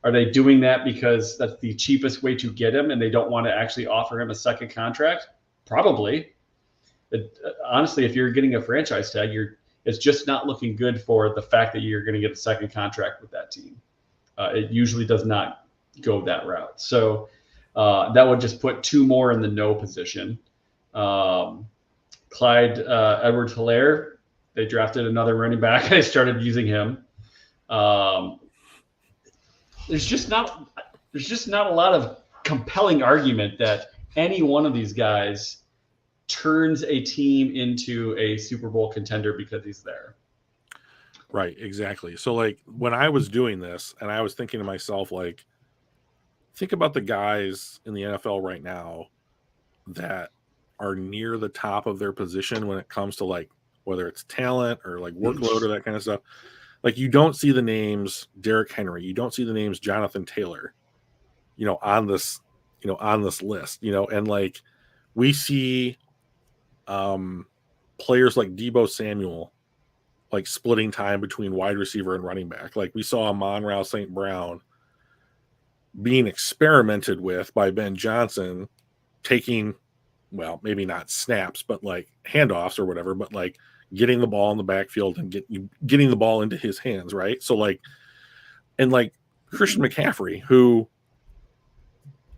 Are they doing that because that's the cheapest way to get him and they don't want to actually offer him a second contract? Probably. Honestly, if you're getting a franchise tag, it's just not looking good for the fact that you're going to get a second contract with that team. It usually does not go that route. So that would just put 2 more in the no position. Clyde Edwards-Helaire, they drafted another running back. I started using him. There's just not a lot of compelling argument that any one of these guys turns a team into a Super Bowl contender because he's there. Right, exactly. So like when I was doing this and I was thinking to myself, like, think about the guys in the NFL right now that are near the top of their position when it comes to like whether it's talent or like workload or that kind of stuff. Like you don't see the names Derrick Henry, you don't see the names Jonathan Taylor, on this list, and like we see players like Deebo Samuel like splitting time between wide receiver and running back. Like we saw Amon-Ra St. Brown being experimented with by Ben Johnson, taking, well, maybe not snaps, but like handoffs or whatever, but like getting the ball in the backfield and getting the ball into his hands, right? So like, and like Christian McCaffrey, who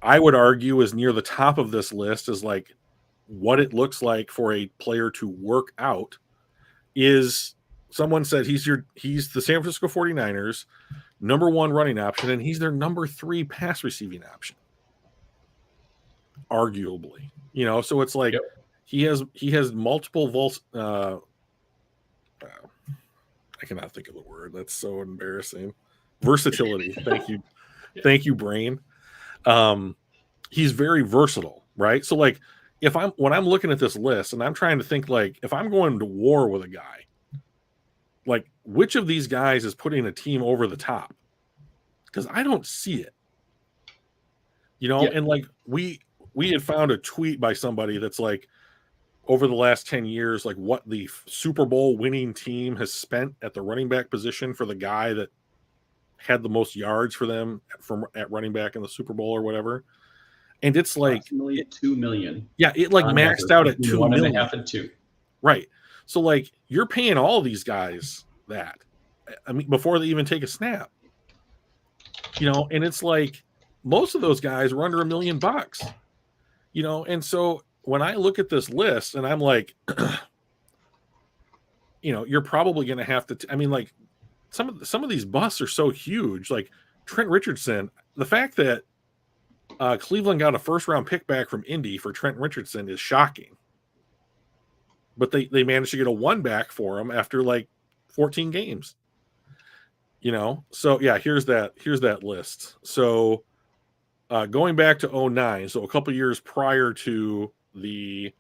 I would argue is near the top of this list, is like what it looks like for a player to work out is someone said he's the San Francisco 49ers number 1 running option, and he's their number 3 pass receiving option. arguably. So it's like Yep. he has multiple I cannot think of the word. That's so embarrassing. Versatility. Thank you, brain. He's very versatile, right? So like when I'm looking at this list and I'm trying to think, like, if I'm going to war with a guy, like, which of these guys is putting a team over the top? Because I don't see it. And like we had found a tweet by somebody that's like, over the last 10 years, like what the Super Bowl winning team has spent at the running back position for the guy that had the most yards for them at running back in the Super Bowl or whatever. And it's like approximately $2 million. Yeah, it like maxed out at $2 million. 1.5 and 2. Right. So like you're paying all these guys that. I mean, before they even take a snap. And it's like most of those guys were under $1 million. And so when I look at this list and I'm like, you're probably going to have to. I mean, like some of these busts are so huge. Like Trent Richardson, the fact that Cleveland got a first-round pick back from Indy for Trent Richardson is shocking. But they managed to get a 1 back for him after like 14 games. So yeah, here's that list. So going back to 2009, so a couple years prior to the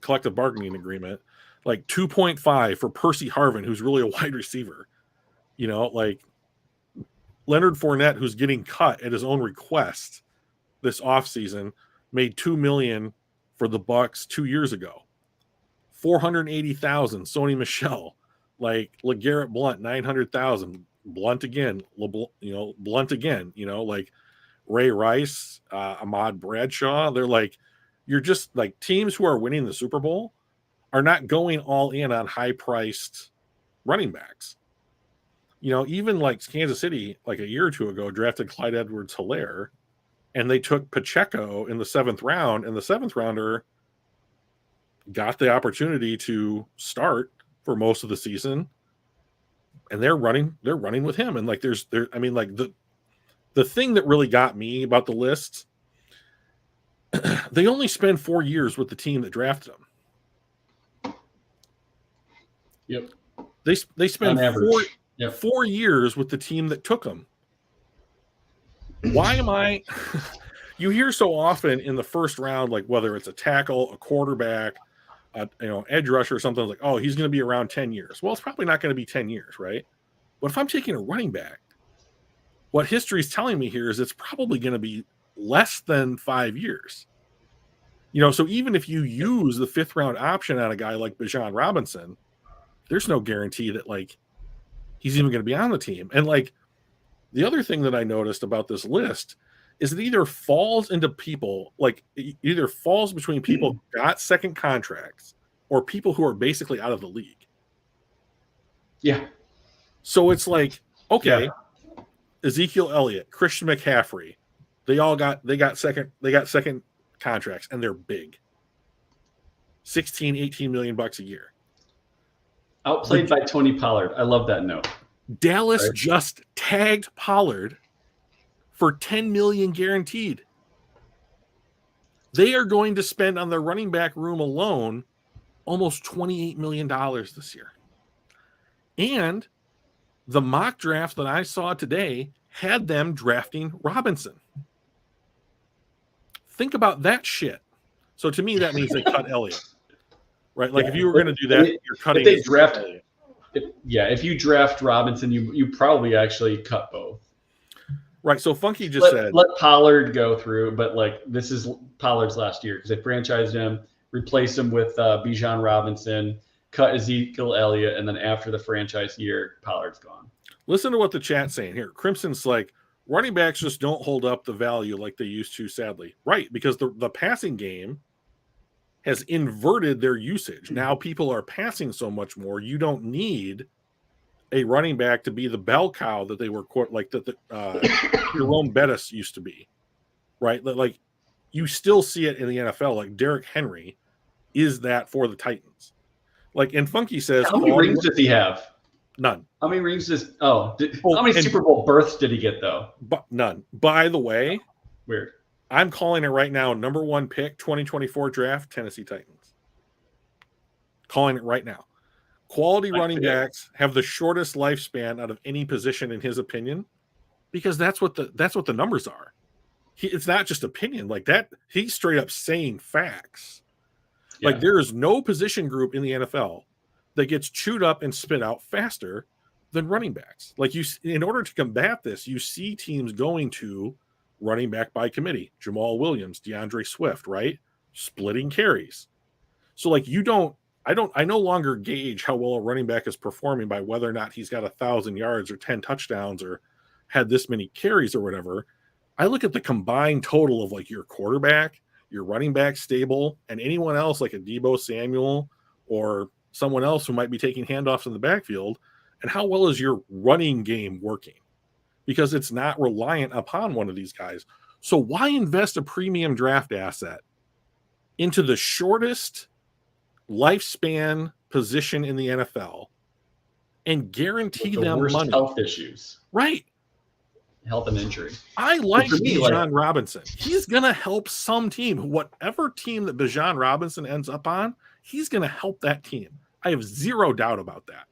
collective bargaining agreement, like 2.5 for Percy Harvin, who's really a wide receiver. Like Leonard Fournette, who's getting cut at his own request this offseason, made $2 million for the Bucs 2 years ago. $480,000, Sony Michel. Like LeGarrette Blount, $900,000. Blunt again, Blunt again. Like Ray Rice, Ahmad Bradshaw. They're like, you're just like, teams who are winning the Super Bowl are not going all in on high-priced running backs. Even like Kansas City, like a year or two ago, drafted Clyde Edwards-Helaire, and they took Pacheco in the 7th round, and the 7th rounder got the opportunity to start for most of the season, and they're running with him. And like I mean, like the thing that really got me about the list, they only spend 4 years with the team that drafted them. Yep. They spend 4 years with the team that took them. Why am I? You hear so often in the first round, like whether it's a tackle, a quarterback, edge rusher or something, like, oh, he's going to be around 10 years. Well, it's probably not going to be 10 years, right? But if I'm taking a running back, what history is telling me here is it's probably going to be less than 5 years. So even if you use the 5th round option on a guy like Bijan Robinson, there's no guarantee that like he's even going to be on the team. And like the other thing that I noticed about this list is it either falls into people, like either falls between people who got second contracts or people who are basically out of the league. Yeah. So it's like, okay, Ezekiel Elliott, Christian McCaffrey, they got second contracts, and they're big. 16, 18 million bucks a year. Outplayed by Tony Pollard. I love that note. Dallas just tagged Pollard for $10 million guaranteed. They are going to spend on their running back room alone almost $28 million this year. And the mock draft that I saw today had them drafting Robinson. Think about that shit. So to me, that means they cut Elliott. Right? Like if you were going to do that, you're cutting. If you draft Robinson, you probably actually cut both. Right. So Funky just said, let Pollard go through, but like this is Pollard's last year because they franchised him, replaced him with Bijan Robinson, cut Ezekiel Elliott, and then after the franchise year, Pollard's gone. Listen to what the chat's saying here. Crimson's like, running backs just don't hold up the value like they used to, sadly. Right, because the passing game has inverted their usage. Now people are passing so much more, you don't need a running back to be the bell cow that they were like that Jerome Bettis used to be, right? Like you still see it in the NFL. Like Derrick Henry is that for the Titans. Like, and Funky says, how many rings does he have? None. How many rings does? How many Super Bowl berths did he get though? But none. By the way, weird. I'm calling it right now. Number 1 pick, 2024 draft, Tennessee Titans. Calling it right now. Quality running backs have the shortest lifespan out of any position, in his opinion, because that's what the numbers are. It's not just opinion like that. He's straight up saying facts. Yeah. Like, there is no position group in the NFL that gets chewed up and spit out faster than running backs. Like, in order to combat this, you see teams going to running back by committee, Jamal Williams, DeAndre Swift, right? Splitting carries. So like, I no longer gauge how well a running back is performing by whether or not he's got 1,000 yards or 10 touchdowns or had this many carries or whatever. I look at the combined total of like your quarterback, your running back stable, and anyone else like a Deebo Samuel or someone else who might be taking handoffs in the backfield, and how well is your running game working? Because it's not reliant upon one of these guys. So why invest a premium draft asset into the shortest lifespan position in the NFL and guarantee them worst money? Health issues. Right. Health and injury. I like Bijan Robinson. He's going to help some team. Whatever team that Bijan Robinson ends up on, he's going to help that team. I have zero doubt about that.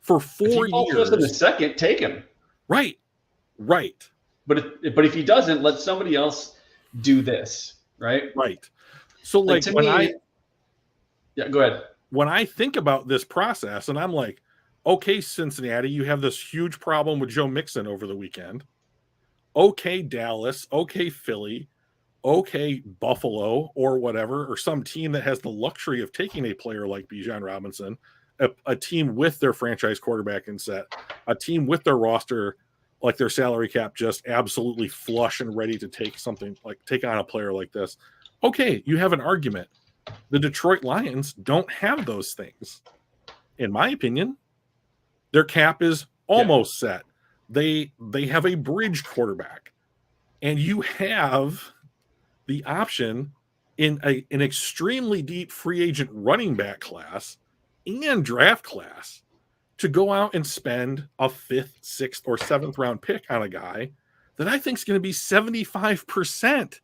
For 4 years. In a second, take him. Right. But if he doesn't, let somebody else do this. Right. So like when go ahead. When I think about this process, and I'm like, okay, Cincinnati, you have this huge problem with Joe Mixon over the weekend. Okay, Dallas. Okay, Philly. Okay, Buffalo or whatever, or some team that has the luxury of taking a player like Bijan Robinson, a team with their franchise quarterback in set, a team with their roster, like their salary cap just absolutely flush and ready to take on a player like this. Okay, you have an argument. The Detroit Lions don't have those things. In my opinion, their cap is almost set. They have a bridge quarterback, and you have the option in an extremely deep free agent running back class and draft class to go out and spend a 5th, 6th, or 7th round pick on a guy that I think is going to be 75%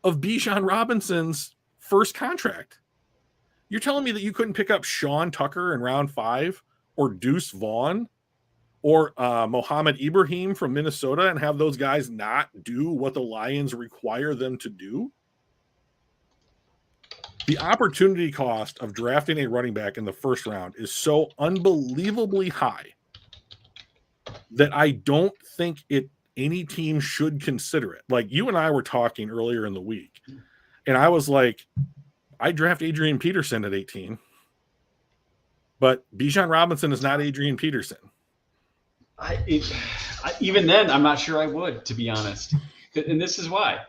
of Bijan Robinson's first contract. You're telling me that you couldn't pick up Sean Tucker in round 5 or Deuce Vaughn or Mohamed Ibrahim from Minnesota and have those guys not do what the Lions require them to do? The opportunity cost of drafting a running back in the first round is so unbelievably high that I don't think any team should consider it. Like, you and I were talking earlier in the week, and I was like, I draft Adrian Peterson at 18, but Bijan Robinson is not Adrian Peterson. Even then, I'm not sure I would, to be honest. And this is why.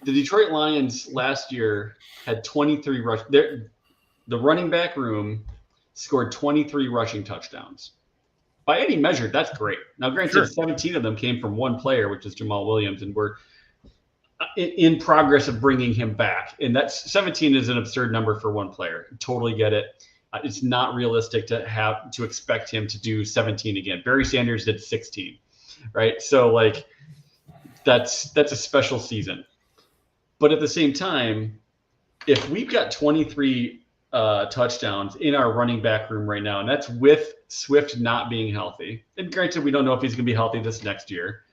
The Detroit Lions last year had 23 rush. The running back room scored 23 rushing touchdowns. By any measure, that's great. Now, granted, 17 of them came from one player, which is Jamal Williams, and we're in progress of bringing him back. And that's 17 is an absurd number for one player. Totally get it. It's not realistic to expect him to do 17 again. Barry Sanders did 16, right? So like that's a special season. But at the same time, if we've got 23 touchdowns in our running back room right now, and that's with Swift not being healthy, and granted, we don't know if he's going to be healthy this next year.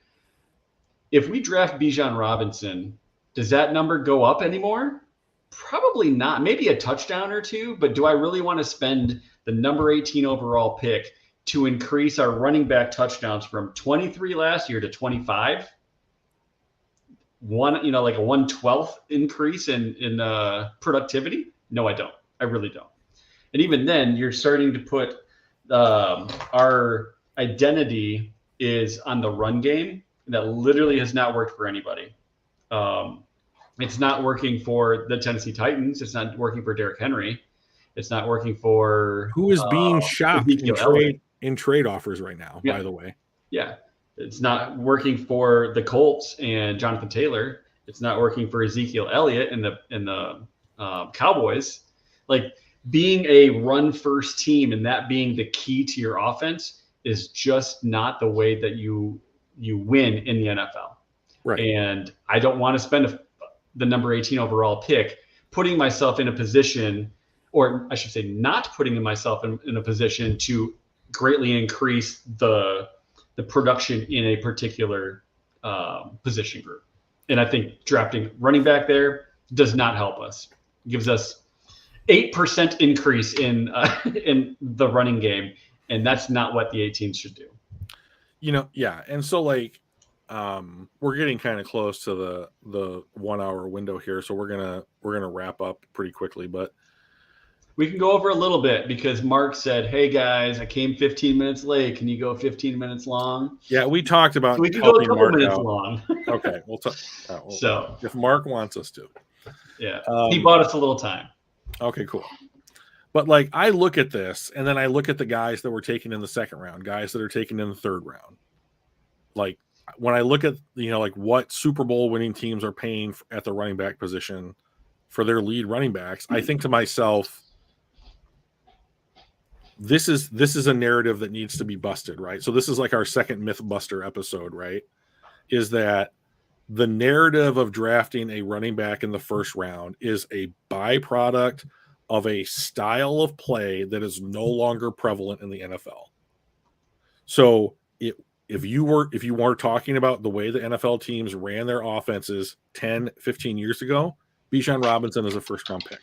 If we draft Bijan Robinson, does that number go up anymore? Probably not. Maybe a touchdown or two, but do I really want to spend the number 18 overall pick to increase our running back touchdowns from 23 last year to 25? Like a 1/12th increase in productivity? No, I don't. I really don't. And even then, you're starting to put our identity is on the run game. That literally has not worked for anybody. It's not working for the Tennessee Titans. It's not working for Derrick Henry. It's not working for who is being shopped in trade offers right now, by the way. Yeah. It's not working for the Colts and Jonathan Taylor. It's not working for Ezekiel Elliott and the Cowboys. Like, being a run first team and that being the key to your offense is just not the way that you win in the NFL. Right. And I don't want to spend the number 18 overall pick putting myself in a position, or I should say not putting myself in a position to greatly increase the production in a particular position group. And I think drafting running back there does not help us. It gives us 8% increase in the running game, and that's not what the 18s should do. Yeah. And so like we're getting kind of close to the 1 hour window here, so we're gonna wrap up pretty quickly, but we can go over a little bit because Mark said, "Hey guys, I came 15 minutes late. Can you go 15 minutes long?" Yeah, we talked about so we can helping go a couple Mark minutes out. long. Okay, we'll talk. So if Mark wants us to, yeah, he bought us a little time. Okay, cool. But like I look at this, and then I look at the guys that were taken in the second round, guys that are taken in the third round. Like when I look at like what Super Bowl winning teams are paying at the running back position for their lead running backs, I think to myself, this is a narrative that needs to be busted, right? So this is like our second Mythbuster episode, right? Is that the narrative of drafting a running back in the first round is a byproduct of a style of play that is no longer prevalent in the NFL. So if you were talking about the way the NFL teams ran their offenses 10, 15 years ago, Bijan Robinson is a first round pick.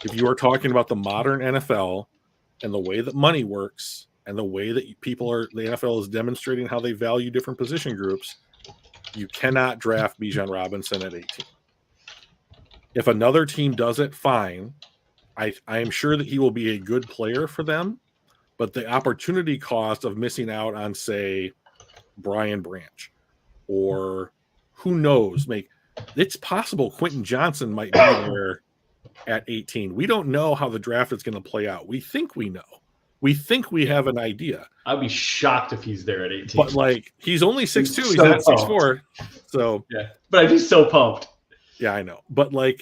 If you are talking about the modern NFL and the way that money works and the way that the NFL is demonstrating how they value different position groups, you cannot draft Bijan Robinson at 18. If another team does it, fine. I am sure that he will be a good player for them, but the opportunity cost of missing out on, say, Brian Branch, or who knows, it's possible Quentin Johnson might be there at 18. We don't know how the draft is going to play out. We think we know. We think we have an idea. I'd be shocked if he's there at 18. But like he's only 6'2", he's not 6'4". So yeah, but I'd be so pumped. Yeah, I know. But like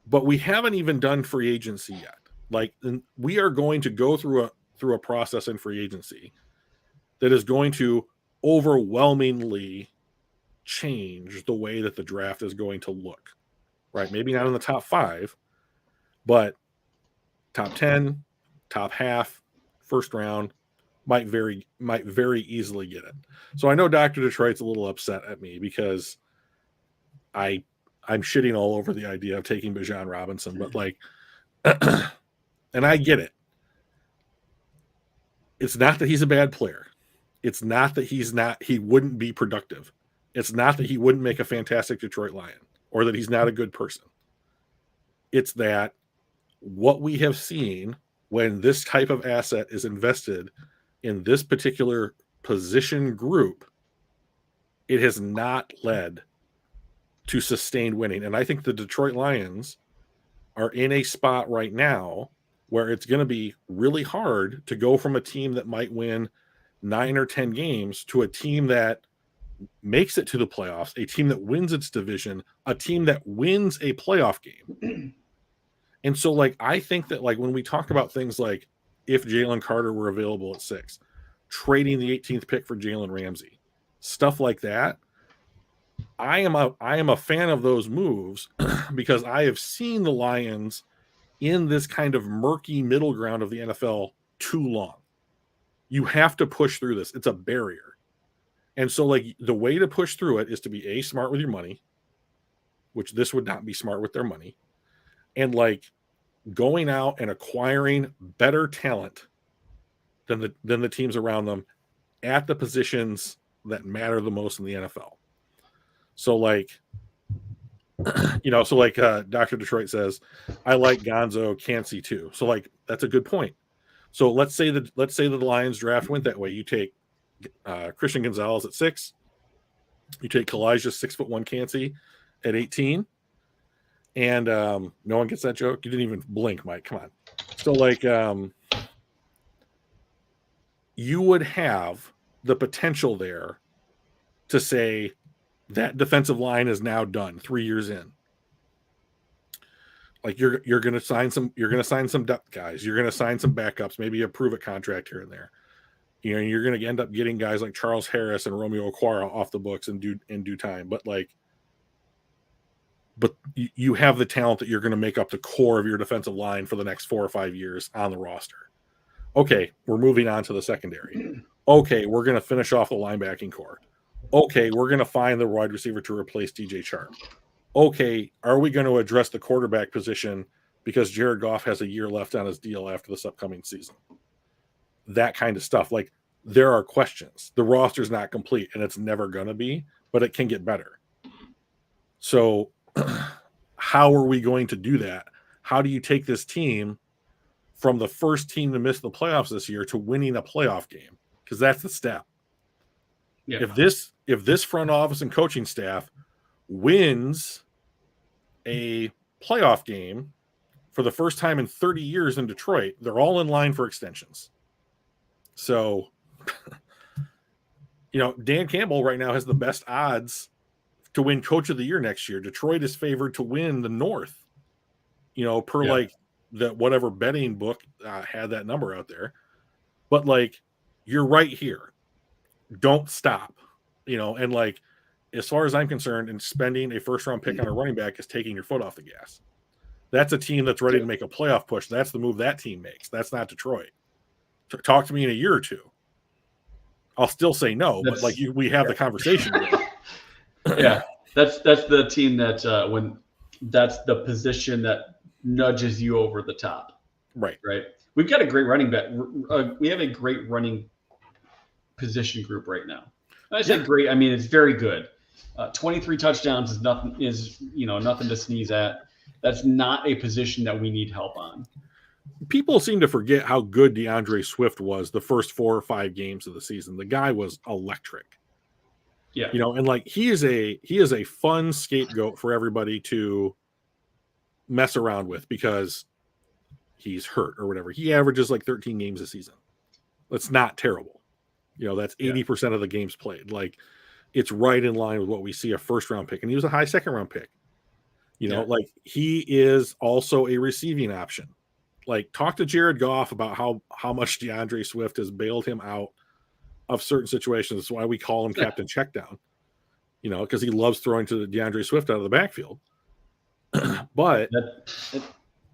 but we haven't even done free agency yet. Like we are going to go through a process in free agency that is going to overwhelmingly change the way that the draft is going to look. Right? Maybe not in the top 5, but top 10, top half, first round might very easily get it. So I know Dr. Detroit's a little upset at me because I'm shitting all over the idea of taking Bijan Robinson, but like and I get it. It's not that he's a bad player. It's not that he wouldn't be productive. It's not that he wouldn't make a fantastic Detroit Lion or that he's not a good person. It's that what we have seen when this type of asset is invested in this particular position group, it has not led to sustained winning. And I think the Detroit Lions are in a spot right now where it's going to be really hard to go from a team that might win 9 or 10 games to a team that makes it to the playoffs, a team that wins its division, a team that wins a playoff game. And so like I think that like when we talk about things like if Jalen Carter were available at 6, trading the 18th pick for Jalen Ramsey, stuff like that, I am a fan of those moves because I have seen the Lions in this kind of murky middle ground of the NFL too long. You have to push through this. It's a barrier. And so like the way to push through it is to be smart with your money, which this would not be smart with their money, and like going out and acquiring better talent than the teams around them at the positions that matter the most in the NFL. So like, Dr. Detroit says, I like Gonzo, Cansey too. So like, that's a good point. So let's say that the Lions draft went that way. You take Christian Gonzalez at 6, you take Kalijah 6'1" Cansey at 18, and no one gets that joke. You didn't even blink, Mike. Come on. So like, you would have the potential there to say that defensive line is now done 3 years in. Like you're going to sign some depth guys. You're going to sign some backups, maybe a prove it contract here and there. You know, you're going to end up getting guys like Charles Harris and Romeo Okwara off the books in due time. But you have the talent that you're going to make up the core of your defensive line for the next 4 or 5 years on the roster. Okay, we're moving on to the secondary. Okay, we're going to finish off the linebacking core. Okay, we're going to find the wide receiver to replace DJ Sharp. Okay, are we going to address the quarterback position because Jared Goff has a year left on his deal after this upcoming season? That kind of stuff. Like, there are questions. The roster's not complete, and it's never going to be, but it can get better. So how are we going to do that? How do you take this team from the first team to miss the playoffs this year to winning a playoff game? Because that's the step. Yeah. If this front office and coaching staff wins a playoff game for the first time in 30 years in Detroit, they're all in line for extensions. So, you know, Dan Campbell right now has the best odds to win Coach of the Year next year. Detroit is favored to win the North, you know, per like that whatever betting book had that number out there. But like, you're right here. Don't stop, you know, and like, as far as I'm concerned, and spending a first round pick on a running back is taking your foot off the gas. That's a team that's ready to make a playoff push. That's the move that team makes. That's not Detroit. Talk to me in a year or two. I'll still say no, but like we have the conversation. Yeah, that's the team that when that's the position that nudges you over the top. Right. We've got a great running back. We have a great running position group right now. I say great. I mean, it's very good. 23 touchdowns is nothing to sneeze at. That's not a position that we need help on. People seem to forget how good DeAndre Swift was the first 4 or 5 games of the season. The guy was electric. Yeah. You know, and like he is a fun scapegoat for everybody to mess around with because he's hurt or whatever. He averages like 13 games a season. That's not terrible. You know, that's 80% of the games played. Like, it's right in line with what we see a first round pick. And he was a high second round pick. You know, like he is also a receiving option. Like, talk to Jared Goff about how much DeAndre Swift has bailed him out of certain situations. That's why we call him Captain Checkdown, you know, because he loves throwing to DeAndre Swift out of the backfield. But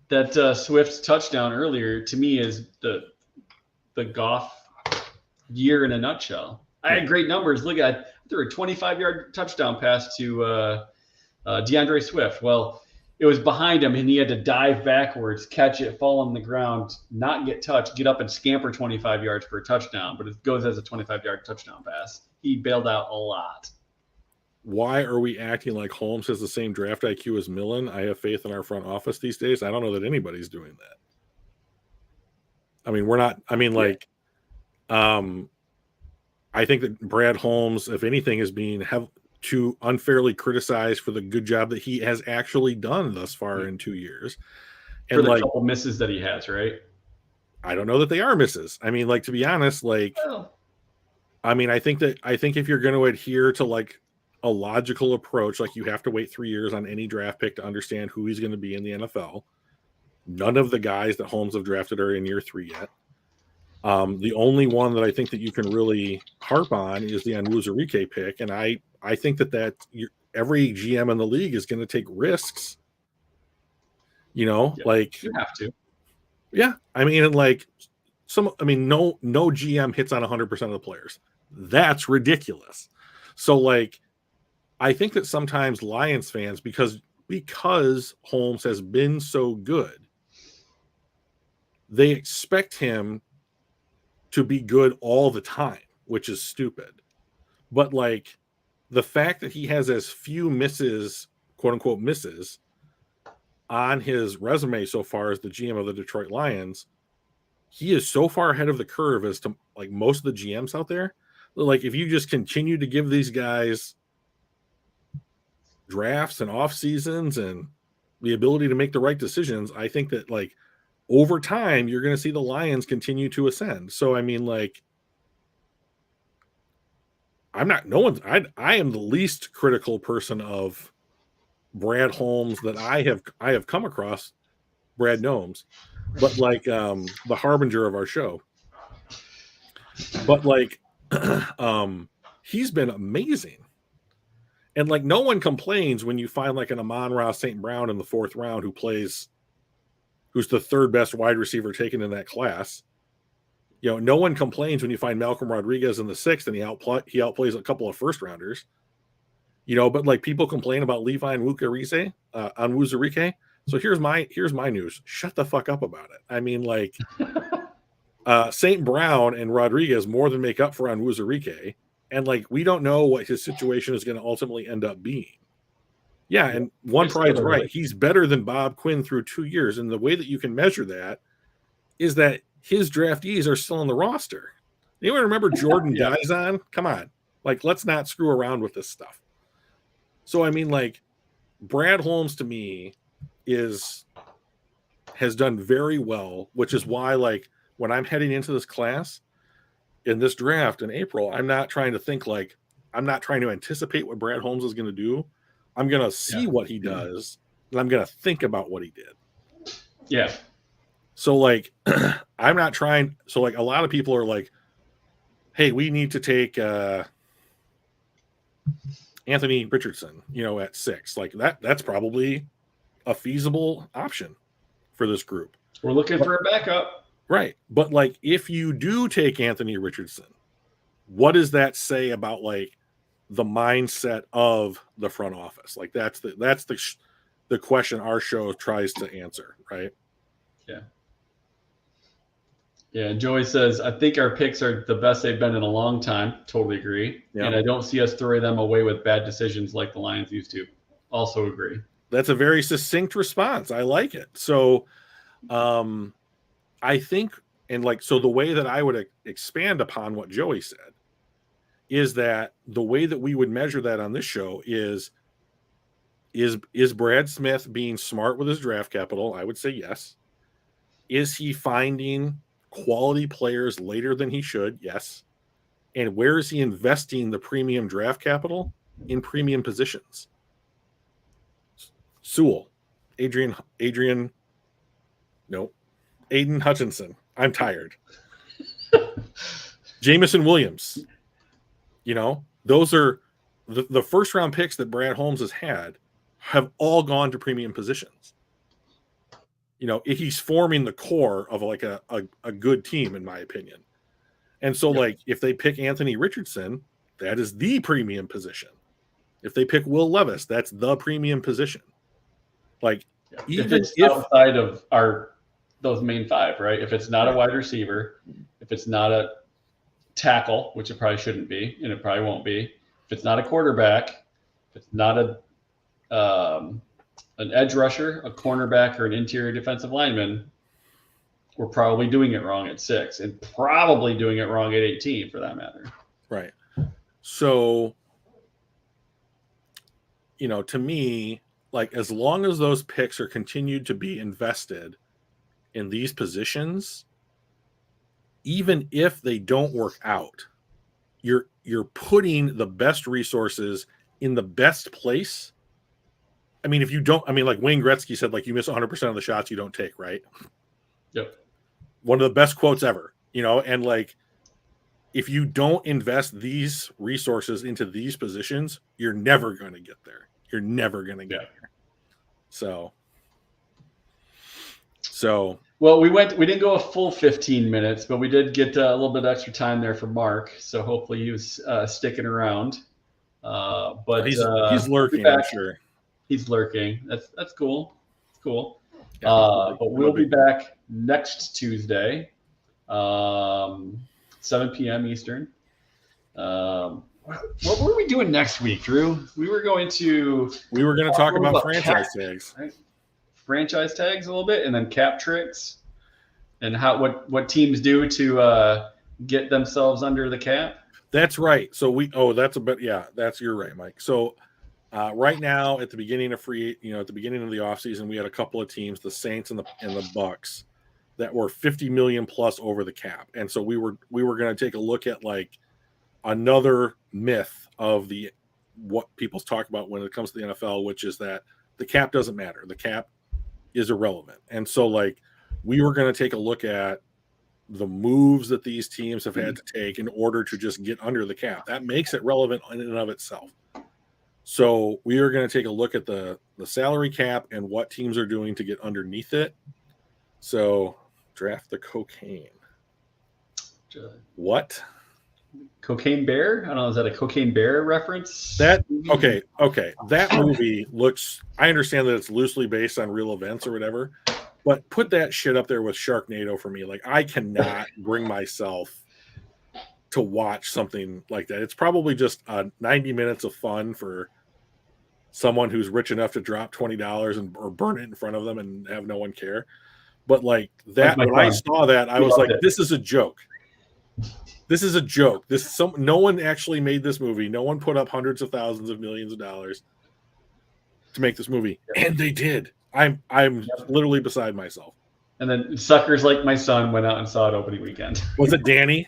that Swift's touchdown earlier to me is the Goff year in a nutshell. I had great numbers. Look at, threw a 25-yard touchdown pass to DeAndre Swift. Well, it was behind him, and he had to dive backwards, catch it, fall on the ground, not get touched, get up and scamper 25 yards for a touchdown. But it goes as a 25-yard touchdown pass. He bailed out a lot. Why are we acting like Holmes has the same draft IQ as Millen? I have faith in our front office these days. I don't know that anybody's doing that. I mean, we're not. I mean, like, I think that Brad Holmes, if anything, is being too unfairly criticized for the good job that he has actually done thus far in 2 years. And for the couple misses that he has, right? I don't know that they are misses. I mean, like, to be honest, like, I mean, I think if you're going to adhere to like a logical approach, like you have to wait 3 years on any draft pick to understand who he's going to be in the NFL. None of the guys that Holmes have drafted are in year 3 yet. The only one that I think that you can really harp on is the Onwuzurike pick, and I think that every GM in the league is going to take risks. You know, like you have to. Yeah, I mean, like no GM hits on 100% of the players. That's ridiculous. So, like, I think that sometimes Lions fans, because Holmes has been so good, they expect him to be good all the time, which is stupid. But like, the fact that he has as few misses, quote unquote misses, on his resume so far as the GM of the Detroit Lions, he is so far ahead of the curve as to like most of the GMs out there. Like, if you just continue to give these guys drafts and off seasons and the ability to make the right decisions, I think that like over time you're going to see the Lions continue to ascend. So I mean, like, I am the least critical person of Brad Holmes that I have come across, Brad Gnomes, but like the harbinger of our show. But like, he's been amazing. And like, no one complains when you find like an Amon-Ra St. Brown in the 4th round who's the 3rd best wide receiver taken in that class. You know, no one complains when you find Malcolm Rodriguez in the 6th and he outplays a couple of 1st rounders. You know, but like people complain about Levi Onwuzurike. So here's my news. Shut the fuck up about it. I mean, like, St. Brown and Rodriguez more than make up for Onwuzurike. And like, we don't know what his situation is going to ultimately end up being. Yeah, and one pride's right. He's better than Bob Quinn through 2 years. And the way that you can measure that is that his draftees are still on the roster. Anyone remember Jordan Dizon? Come on. Like, let's not screw around with this stuff. So, I mean, like, Brad Holmes to me has done very well, which is why, like, when I'm heading into this class in this draft in April, I'm not trying to anticipate what Brad Holmes is going to do. I'm going to see what he does, and I'm going to think about what he did. Yeah. So, like, I'm not trying. So, like, a lot of people are like, hey, we need to take Anthony Richardson, you know, at 6. Like, that's probably a feasible option for this group. We're looking for a backup. Right. But like, if you do take Anthony Richardson, what does that say about like the mindset of the front office? Like, that's the question our show tries to answer. Right. Yeah. Yeah. And Joey says, I think our picks are the best they've been in a long time. Totally agree. Yeah. And I don't see us throwing them away with bad decisions like the Lions used to. Also agree. That's a very succinct response. I like it. So, I think, and like, so the way that I would expand upon what Joey said is that the way that we would measure that on this show is Brad Smith being smart with his draft capital? I would say yes. Is he finding quality players later than he should? Yes. And where is he investing the premium draft capital? In premium positions. Sewell, Aiden Hutchinson. I'm tired. Jamison Williams. You know, those are the 1st round picks that Brad Holmes has had have all gone to premium positions. You know, he's forming the core of like a good team, in my opinion. And so, like, if they pick Anthony Richardson, that is the premium position. If they pick Will Levis, that's the premium position. Like, even if outside of those main 5, right? If it's not a wide receiver, if it's not a tackle, which it probably shouldn't be, and it probably won't be, if it's not a quarterback, if it's not an edge rusher, a cornerback, or an interior defensive lineman, we're probably doing it wrong at 6 and probably doing it wrong at 18 for that matter. Right. So, you know, to me, like, as long as those picks are continued to be invested in these positions, even if they don't work out, you're putting the best resources in the best place. I mean, if you don't, I mean, like Wayne Gretzky said, like, you miss 100% of the shots you don't take, right? Yep. One of the best quotes ever, you know, and like, if you don't invest these resources into these positions, you're never going to get there. You're never going to get there. So well, we didn't go a full 15 minutes, but we did get a little bit extra time there for Mark. So hopefully he was sticking around. But he's lurking, I'm sure. He's lurking. That's cool. It's cool. Yeah, but we'll be back next Tuesday, 7 p.m. Eastern. What were we doing next week, Drew? We were going to talk about franchise tags. Right? Franchise tags a little bit, and then cap tricks, and what teams do to get themselves under the cap. That's right. So you're right, Mike. So right now at the beginning of at the beginning of the offseason, we had a couple of teams, the Saints and the Bucks, that were 50 million plus over the cap. And so we were going to take a look at like another myth of what people talk about when it comes to the NFL, which is that the cap doesn't matter. The cap is irrelevant. And so like we were going to take a look at the moves that these teams have had to take in order to just get under the cap. That makes it relevant in and of itself. So we are going to take a look at the salary cap and what teams are doing to get underneath it. So draft the cocaine. What? Cocaine Bear? I don't know. Is that a Cocaine Bear reference? Okay. That movie looks, I understand that it's loosely based on real events or whatever, but put that shit up there with Sharknado for me. Like, I cannot bring myself to watch something like that. It's probably just 90 minutes of fun for someone who's rich enough to drop $20 or burn it in front of them and have no one care. But like that, when I saw that, I was like, this is a joke. This is a joke. No one actually made this movie. No one put up hundreds of thousands of millions of dollars to make this movie, and they did. I'm literally beside myself. And then suckers like my son went out and saw it opening weekend. Was it Danny?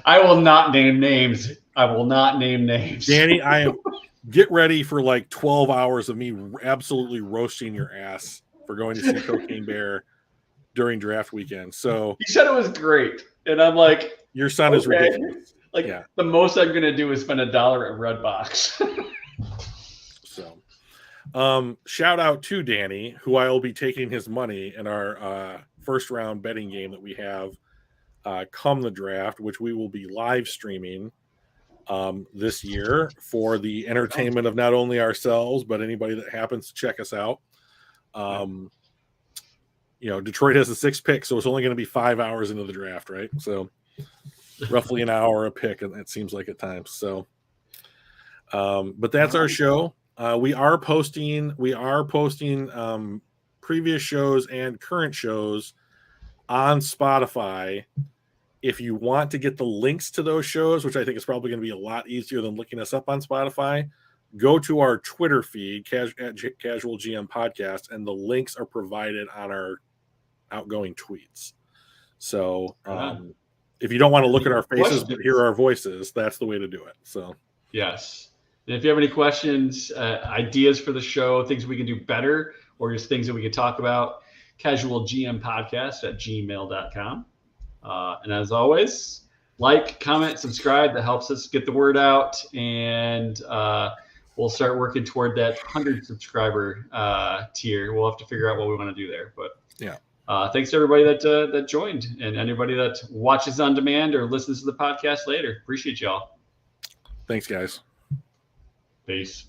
I will not name names. Danny, get ready for like 12 hours of me absolutely roasting your ass for going to see Cocaine Bear during draft weekend. So he said it was great. And I'm like, your son is ridiculous. Like, the most I'm going to do is spend $1 at Redbox. So, shout out to Danny, who I will be taking his money in our first round betting game that we have come the draft, which we will be live streaming this year for the entertainment of not only ourselves, but anybody that happens to check us out. Detroit has the 6th pick, so it's only going to be 5 hours into the draft, right? So roughly an hour a pick, and it seems like at times. So, but that's our show. We are posting previous shows and current shows on Spotify. If you want to get the links to those shows, which I think is probably going to be a lot easier than looking us up on Spotify, go to our Twitter feed, Casual GM Podcast, and the links are provided on our outgoing tweets. So if you don't want to look at our faces but hear our voices, that's the way to do it. So yes. And if you have any questions, ideas for the show, things we can do better, or just things that we can talk about, casualgmpodcast@gmail.com. And as always, like, comment, subscribe. That helps us get the word out. And we'll start working toward that 100 subscriber tier. We'll have to figure out what we want to do there. But yeah. Thanks to everybody that joined, and anybody that watches on demand or listens to the podcast later. Appreciate y'all. Thanks, guys. Peace.